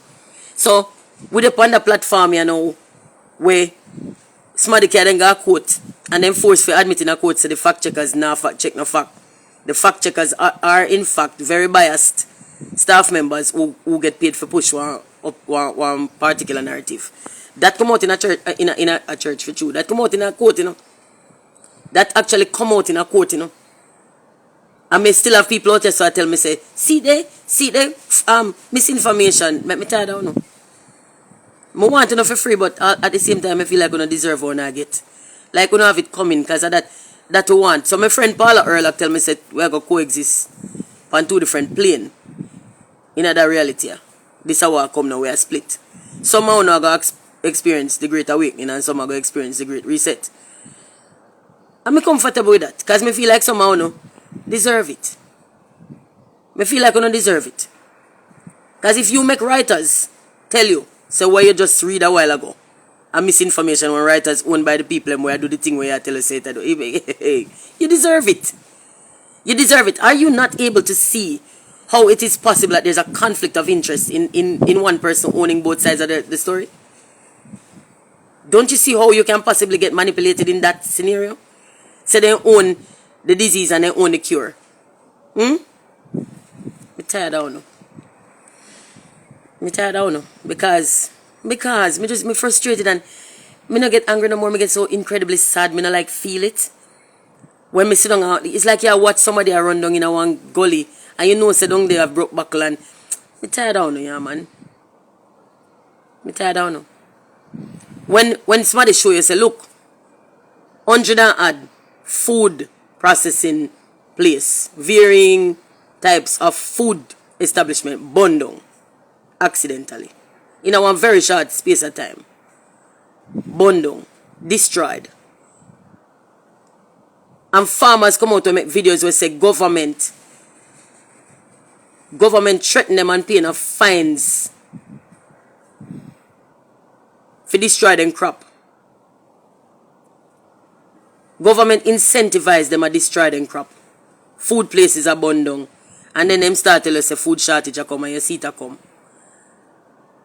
So we up on the platform you know where somebody can then go a quote and then force for admitting a quote so the fact checkers now fact check no fact. The fact checkers are in fact very biased staff members who get paid for push one particular narrative. That come out in a church, in a church for true. That come out in a court, you know. That actually come out in a court, you know. I may still have people out there so I tell me, say, see there, misinformation. Make me tired down, no. I want to know for free, but at the same time, I feel like I don't deserve what I get. Like, we don't have it coming, because of that we want. So my friend Paula Earl tell me, say, we're going to coexist on two different planes. In that reality, yeah. This is how I come now, we are split. Some are going to experience the great awakening, and some are going to experience the great reset. I'm comfortable with that, because I feel like somehow no deserve it. I feel like I don't deserve it. Because if you make writers tell you, so what you just read a while ago, a misinformation when writers owned by the people and where I do the thing where I tell you say that, you deserve it. You deserve it. Are you not able to see how it is possible that there's a conflict of interest in one person owning both sides of the story? Don't you see how you can possibly get manipulated in that scenario? So they own the disease and they own the cure. I'm tired of now. I'm tired of now. Because me frustrated and me not get angry no more. Me get so incredibly sad. Me not like feel it. When me sit down out, it's like you watch somebody run down in a one gully and you know sit down they have broke buckle and me tired of now, yeah man. Me tired of now. When somebody show you say look, 100 and add food processing place, varying types of food establishment burned down accidentally in a one very short space of time. Burned down, destroyed. And farmers come out to make videos where say government threaten them and pay enough fines for destroy them crop. Government incentivize them to destroy them crop. Food places are burned down. And then them start tell us a food shortage a come and you see it a come.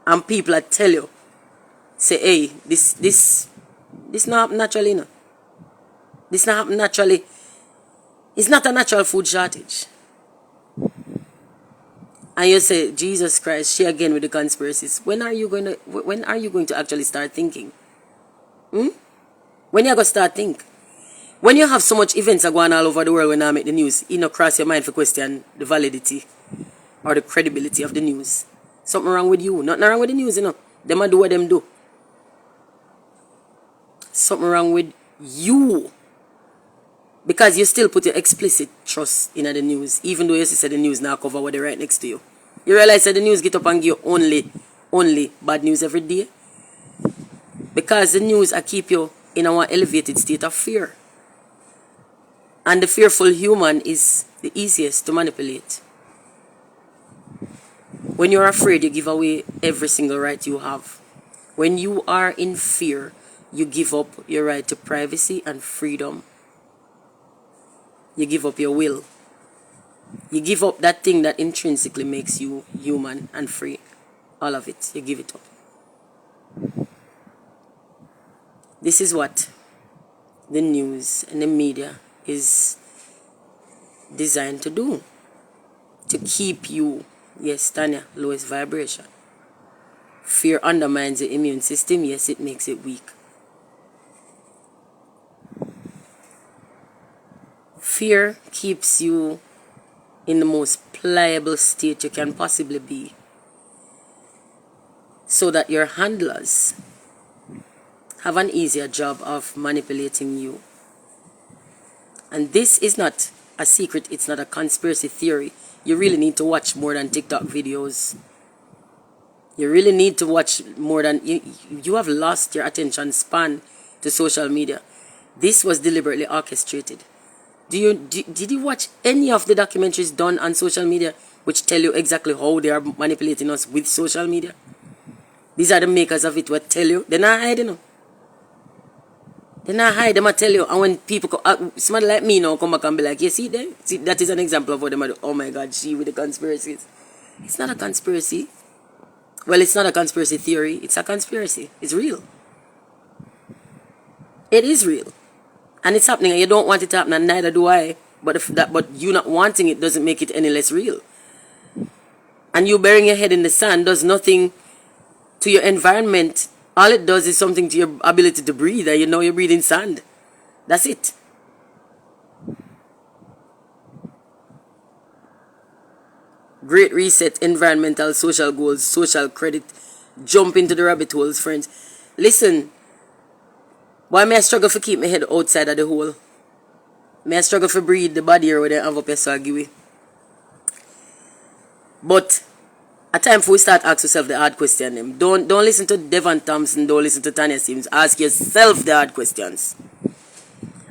And people are tell you, say, hey, this not happen naturally, no. This not happen naturally. It's not a natural food shortage. And you say, Jesus Christ, she again with the conspiracies. When are you going to actually start thinking? When you going to start think? When you have so much events are going all over the world when I make the news, you know, cross your mind for question the validity or the credibility of the news. Something wrong with you. Nothing wrong with the news, you know. Them a do what them do. Something wrong with you. Because you still put your explicit trust in the news, even though you say the news now cover what they right next to you. You realize that the news get up and give you only bad news every day? Because the news are keep you in a elevated state of fear. And the fearful human is the easiest to manipulate. When you're afraid, you give away every single right you have. When you are in fear, you give up your right to privacy and freedom. You give up your will. You give up that thing that intrinsically makes you human and free. All of it. You give it up. This is what the news and the media is designed to do. To keep you, yes, Tanya, lowest vibration. Fear undermines the immune system. Yes, it makes it weak. Fear keeps you in the most pliable state you can possibly be, so that your handlers have an easier job of manipulating you. And this is not a secret, it's not a conspiracy theory. You really need to watch more than TikTok videos. You really need to watch more than... You have lost your attention span to social media. This was deliberately orchestrated. Did you watch any of the documentaries done on social media which tell you exactly how they are manipulating us with social media? These are the makers of it what tell you. They're not hiding, you know. They're not hiding, they might tell you. And when people, somebody like me now come back and be like, you see there? See, that is an example of what they might do. Oh my God, she with the conspiracies. It's not a conspiracy. Well, it's not a conspiracy theory. It's a conspiracy. It's real. It is real. And it's happening and you don't want it to happen and neither do I. But you not wanting it doesn't make it any less real. And you burying your head in the sand does nothing to your environment. All it does is something to your ability to breathe, and you know you're breathing sand. That's it. Great reset, environmental, social goals, social credit. Jump into the rabbit holes, friends. Listen, why may I struggle to keep my head outside of the hole? May I struggle to breathe the body or whether I have up your swaggy. But a time for we start ask yourself the hard question. Them. Don't listen to Devon Thompson, don't listen to Tanya Sims. Ask yourself the hard questions.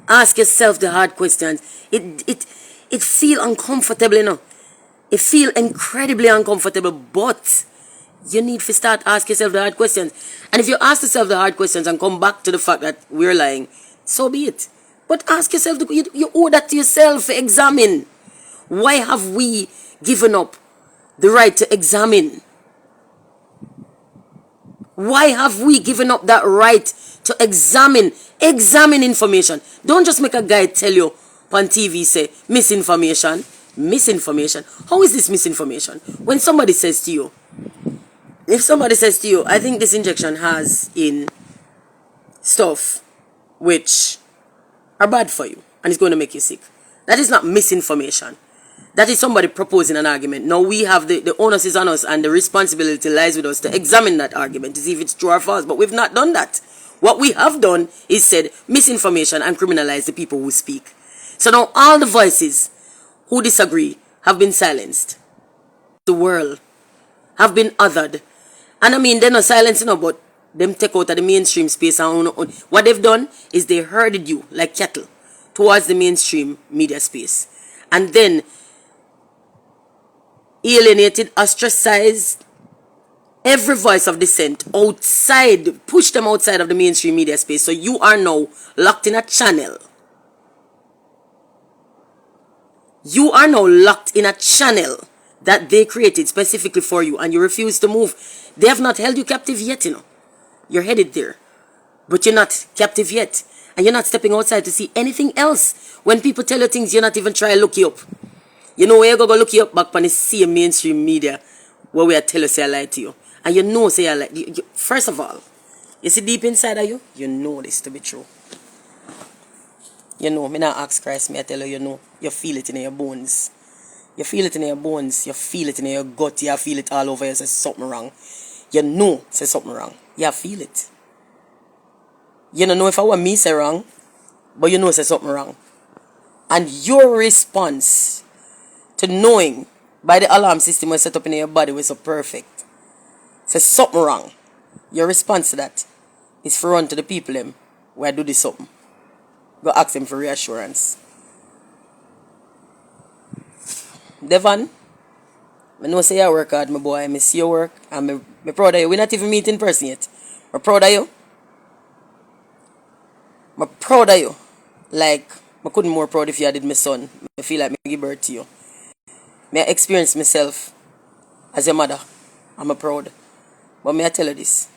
Ask yourself the hard questions. It feel uncomfortable, you know. It feel incredibly uncomfortable, but you need to start asking yourself the hard questions. And if you ask yourself the hard questions and come back to the fact that we're lying, so be it. But ask yourself, you owe that to yourself. Examine. Why have we given up the right to examine? Why have we given up that right to examine? Examine information. Don't just make a guy tell you on TV say misinformation. Misinformation. How is this misinformation? When somebody says to you, if somebody says to you, I think this injection has in stuff which are bad for you and it's going to make you sick. That is not misinformation. That is somebody proposing an argument. Now we have the onus is on us and the responsibility lies with us to examine that argument to see if it's true or false. But we've not done that. What we have done is said misinformation and criminalize the people who speak. So now all the voices who disagree have been silenced. The world have been othered. And I mean, they're not silenced, but them take out of the mainstream space. And what they've done is they herded you like cattle towards the mainstream media space. And then alienated, ostracized every voice of dissent outside, push them outside of the mainstream media space. So you are now locked in a channel. You are now locked in a channel that they created specifically for you and you refuse to move. They have not held you captive yet, You're headed there. But you're not captive yet. And you're not stepping outside to see anything else. When people tell you things, you're not even trying to look you up. You know where you go look you up back on the same mainstream media where we are tell you say I lie to you. And you know say I lie. First of all, you see deep inside of you, you know this to be true. You know, me not ask Christ, me I tell you, you feel it in your bones. You feel it in your bones, you feel it in your gut, you feel it all over you, say something wrong. You know, say something wrong. You feel it. You don't know if I want me say wrong, but you know say something wrong. And your response to knowing by the alarm system was set up in your body was so perfect. Say something wrong. Your response to that is for run to the people them where do this something. Go ask them for reassurance. Devon, I know say you work hard, my boy. I see your work. I'm proud of you. We're not even meeting in person yet. I'm proud of you. I'm proud of you. Like, I couldn't more proud if you did my son. I feel like I give birth to you. May I experience myself as your mother. I'm proud. But may I tell you this.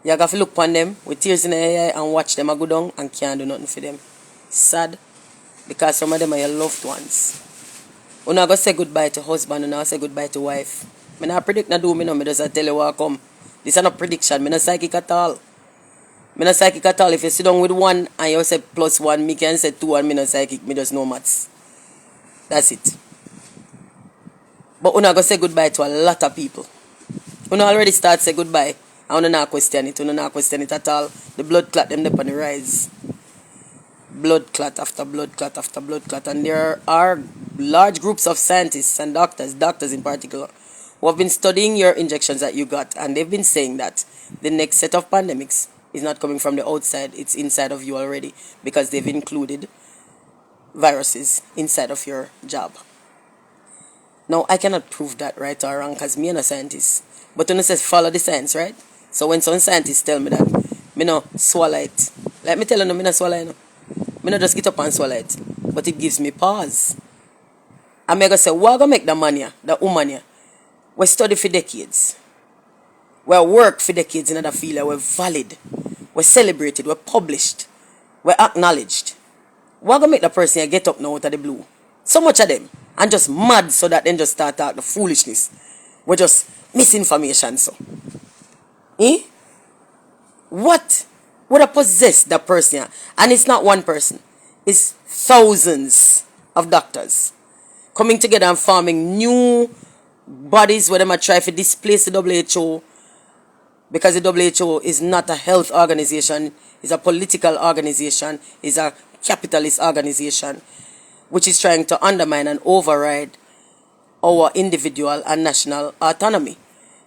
You have to look upon them with tears in their eye and watch them go down and can't do nothing for them. Sad. Because some of them are your loved ones. You're not going to say goodbye to husband, you're not going to say goodbye to wife. I don't predict no do, I just tell you what come. This is not prediction, I'm not psychic at all. I'm not psychic at all. If you sit down with one and you say plus one, me can say two and I'm not psychic, I just know maths. That's it. But you're not going to say goodbye to a lot of people. You're not already start to say goodbye. I want to not question it. I want to not question it at all. The blood clot them up on the rise. Blood clot after blood clot after blood clot. And there are large groups of scientists and doctors in particular, who have been studying your injections that you got. And they've been saying that the next set of pandemics is not coming from the outside. It's inside of you already. Because they've included viruses inside of your jab. Now, I cannot prove that right or wrong because me and a scientist. But when it says follow the science, right? So when some scientists tell me that, me no swallow it. Let me tell you, no, me no swallow it. Me no just get up and swallow it. But it gives me pause. I'm going to say, what going to make the man here, the woman here? We study for decades. We work for decades in another field. We're valid. We're celebrated. We're published. We're acknowledged. What going to make the person here get up now out of the blue? So much of them. And just mad so that then just start talking the foolishness. We just misinformation so. Eh? What would have possessed that person? And it's not one person. It's thousands of doctors coming together and forming new bodies where they might try to displace the WHO, because the WHO is not a health organization, it's a political organization, it's a capitalist organization which is trying to undermine and override our individual and national autonomy.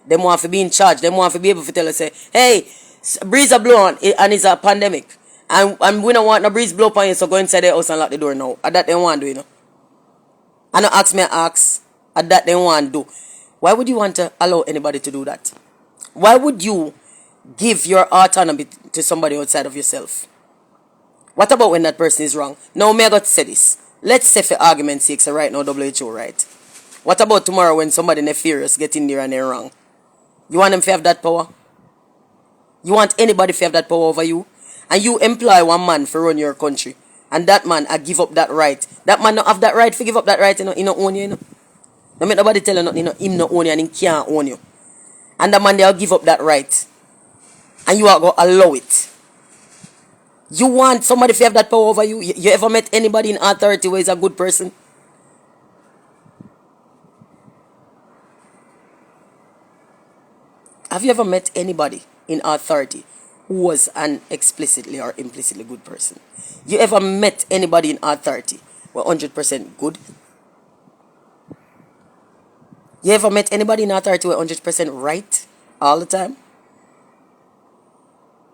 They want to be in charge. They want to be able to tell us, say, hey, breeze a blow on and it's a pandemic. And we don't want no breeze blow on you, so go inside the house and lock the door now. And that they want to do, you know. And not ask me ask. And that they want to do. Why would you want to allow anybody to do that? Why would you give your autonomy to somebody outside of yourself? What about when that person is wrong? Now, may I got to say this. Let's say for argument's sake, so right now WHO right. What about tomorrow when somebody nefarious get in there and they're wrong? You want them to have that power? You want anybody to have that power over you? And you employ one man to run your country. And that man give up that right. That man not have that right to give up that right, you know, he not own you, you know. Don't make nobody tell you nothing, you know, him not own you and he can't own you. And the man they'll give up that right. And you are going to allow it. You want somebody to have that power over you? You ever met anybody in authority who is a good person? Have you ever met anybody in authority who was an explicitly or implicitly good person? You ever met anybody in authority who was 100% good? You ever met anybody in authority who was 100% right all the time?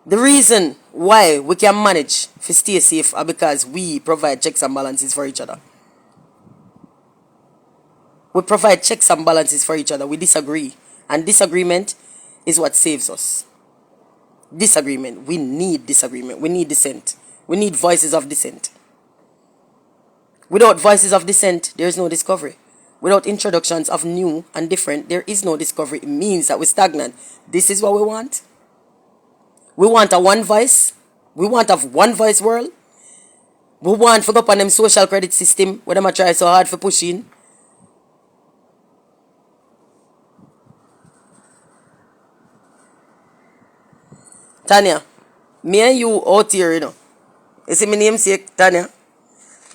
The reason why we can manage to stay safe are because we provide checks and balances for each other. We provide checks and balances for each other. We disagree. And disagreement is what saves us. Disagreement. We need disagreement. We need dissent. We need voices of dissent. Without voices of dissent, there is no discovery. Without introductions of new and different, there is no discovery. It means that we're stagnant. This is what we want. We want a one voice. We want a one voice world. We want to go up on them social credit system where them try so hard for pushing. Tanya, me and you out here, you know. You see my namesake, Tanya?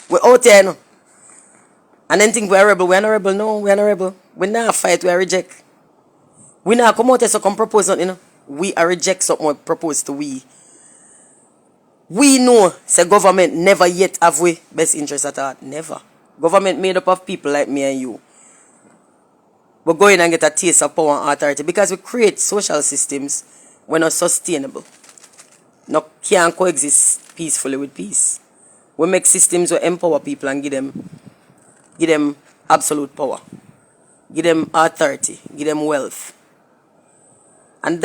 We're out here, you know. And then think we're rebel. We're not rebel. No, we're not rebel. We're not fight, we're reject. We not come out here so come propose something, you know. We are reject something we propose to we. We know, say government never yet have we best interest at heart. Never. Government made up of people like me and you. We go in and get a taste of power and authority because we create social systems when not sustainable. No can't coexist peacefully with peace. We make systems that empower people and give them absolute power. Give them authority. Give them wealth. And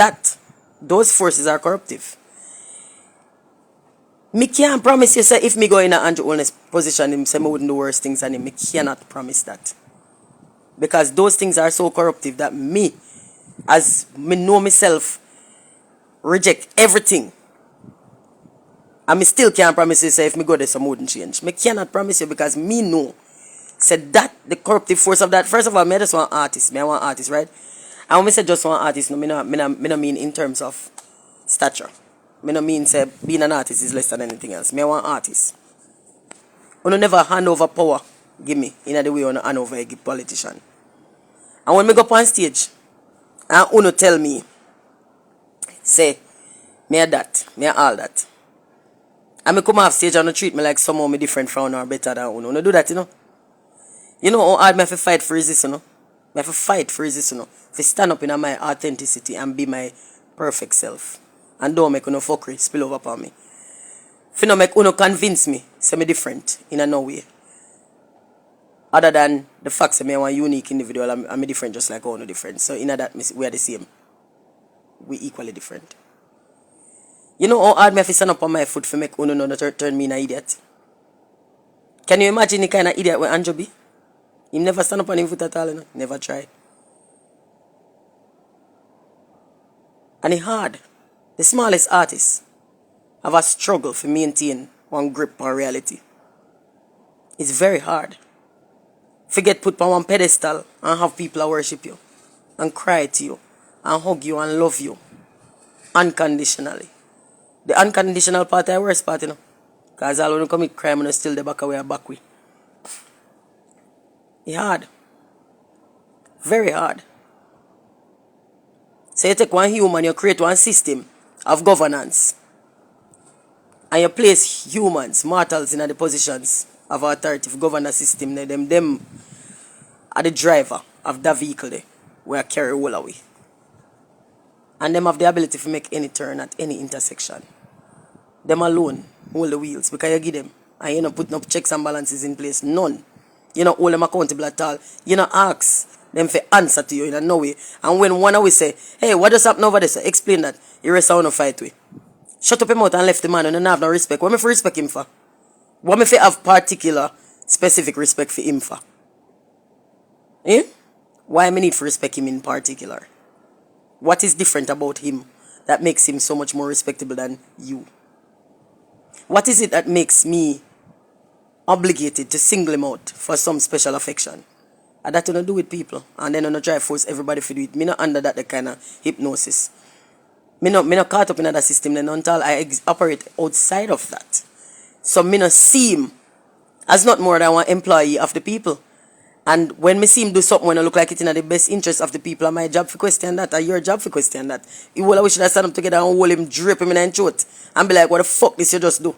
those forces are corruptive. Me can't promise you, say, if me go in a Andrew Holness position, him say me wouldn't do worse things than him. Me cannot promise that. Because those things are so corruptive that me, as me know myself, reject everything. And me still can't promise you, say, if me go there, some wouldn't change. Me cannot promise you because me know. Say that, the corruptive force of that, first of all, me just want artists. Me I want artists, right? And when I say just one artist, no, me no mean in terms of stature. Me no mean say being an artist is less than anything else. Me I want artists. You never hand over power, give me, in the way you hand over a politician. And when me go up on stage, and you tell me, say, me a that, me a all that. And me come off stage and treat me like somehow me different from or better than you. You do that, you know. You know how hard me have to fight for resist, you know. I have to fight for resist, you know. To stand up in my authenticity and be my perfect self. And don't make no fuckery spill over upon me. If you don't make uno convince me, say me different in no way. Other than the fact that I'm a unique individual, I'm different just like all different. So in that we are the same. We equally different. You know how hard me have to stand up on my foot to make uno no turn me in an idiot? Can you imagine the kind of idiot where Andrew be? He never stand up on his foot at all, you know? Never try. And it's hard. The smallest artists have a struggle to maintain one grip on reality. It's very hard. Forget put on one pedestal and have people worship you. and cry to you and hug you and love you unconditionally. The unconditional part is the worst part, you know. Because all when you commit crime and you still the back away or back way. It's hard. Very hard. So you take one human, you create one system of governance. And you place humans, mortals, in the positions of authority to govern the system. Them are the driver of that vehicle there, where I carry all away. And them have the ability to make any turn at any intersection. Them alone hold the wheels because you give them. And you don't put no checks and balances in place. None. You don't hold them accountable at all. You don't ask them for answer to you in no way. And when one always say, hey, what just happened over there? Say, explain that. You rest on a fight with. Shut up him out and left the man and don't have no respect. What me for respect him for? What me for have particular specific respect for him for? Eh? Why me need to respect him in particular? What is different about him that makes him so much more respectable than you? What is it that makes me obligated to single him out for some special affection? And that you don't do with people. And then you don't try to force everybody to do it. Me not under that the kind of hypnosis. Me not caught up in that system then until I operate outside of that. So me not see him as not more than one employee of the people. And when me see him do something when I look like it in the best interest of the people, and my job for question that, or your job for question that, you will wish that stand up together and hold him, drape him in the throat, and be like, what the fuck this you just do?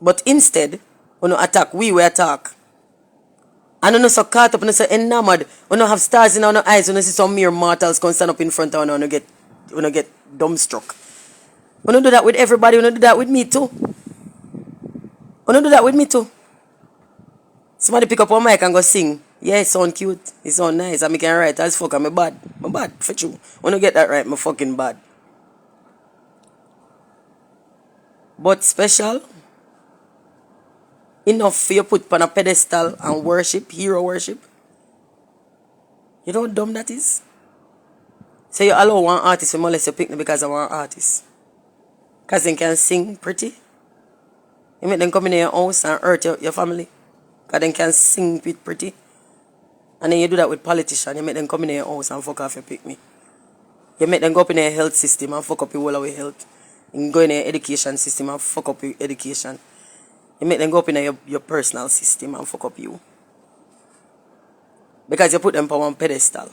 But instead, when you attack, we attack. And you not so caught up, you not so enamored, you not have stars in our eyes, you not see some mere mortals come stand up in front of you and you get dumbstruck. You not do that with everybody, you not do that with me too. You not do that with me too. Somebody pick up a mic and go sing. Yeah, it sound cute. It sound nice. And me can write as fuck. I'm bad. I'm bad. For true. When you get that right, I'm fucking bad. But special enough for you put on a pedestal and worship, hero worship. You know how dumb that is? So you allow one artist to molest your picnic because of one artist. Because they can sing pretty. You make them come in your house and hurt your family. Because they can sing pretty. And then you do that with politicians. You make them come in your house and fuck off your picnic. You make them go up in their health system and fuck up your whole away health. You go in their education system and fuck up your education. You make them go up in your personal system and fuck up you. Because you put them on one pedestal.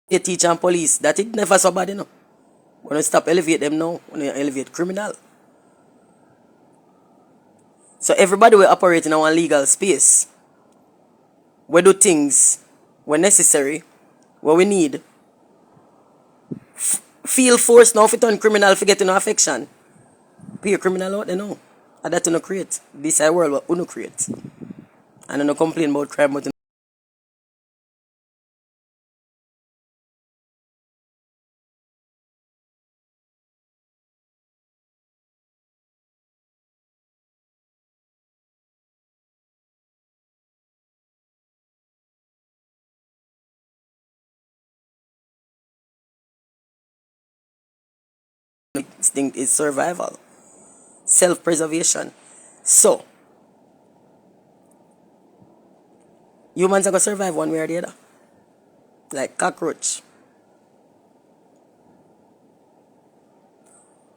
You teach and police. That it never so bad, you know. When you stop elevate them now, when you elevate criminal. So everybody will operate in our legal space. We do things when necessary, what we need. Feel forced now if you turn criminal for getting no affection. Be a criminal out there now. And that you no create. This is a world what you no create. And you no complain about crime, but you instinct is survival. Self-preservation. So, Humans are going to survive one way or the other. Like cockroach.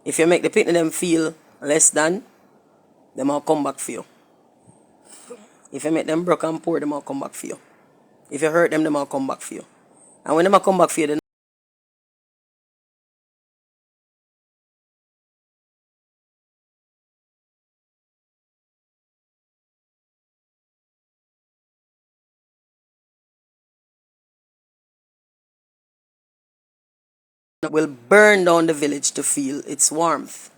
If you make the picnic them feel less than, them all come back for you. If you make them broke and poor, them all come back for you. If you hurt them, them all come back for you. And when them all come back for you, then will burn down the village to feel its warmth.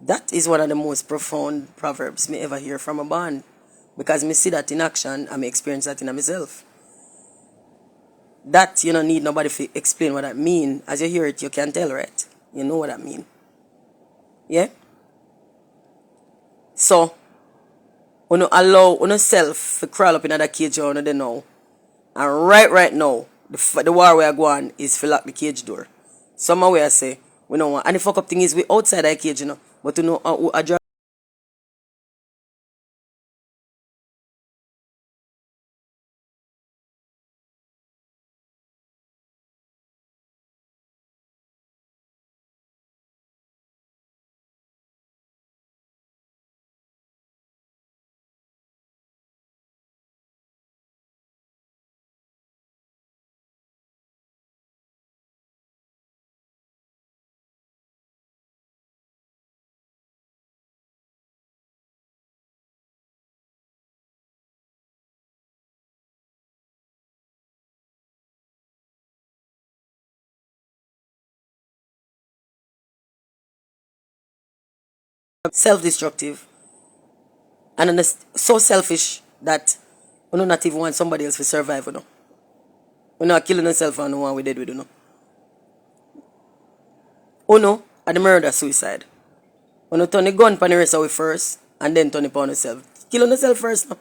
That is one of the most profound proverbs me ever hear from a band. Because me see that in action and me experience that in myself. That you don't need nobody to explain what that mean. As you hear it, you can tell, right? You know what that mean. Yeah? So, when you allow yourself to crawl up in that cage or they know. And right now, the war we are going is to lock the cage door. Some way I say, we don't want. And the fuck up thing is we outside the cage, But you know, who are self-destructive and so selfish that you not even want somebody else to survive, You're not killing yourself and no one we dead with, At the murder suicide. Turn the gun on the rest of it first and then turn it on yourself. Kill yourself first,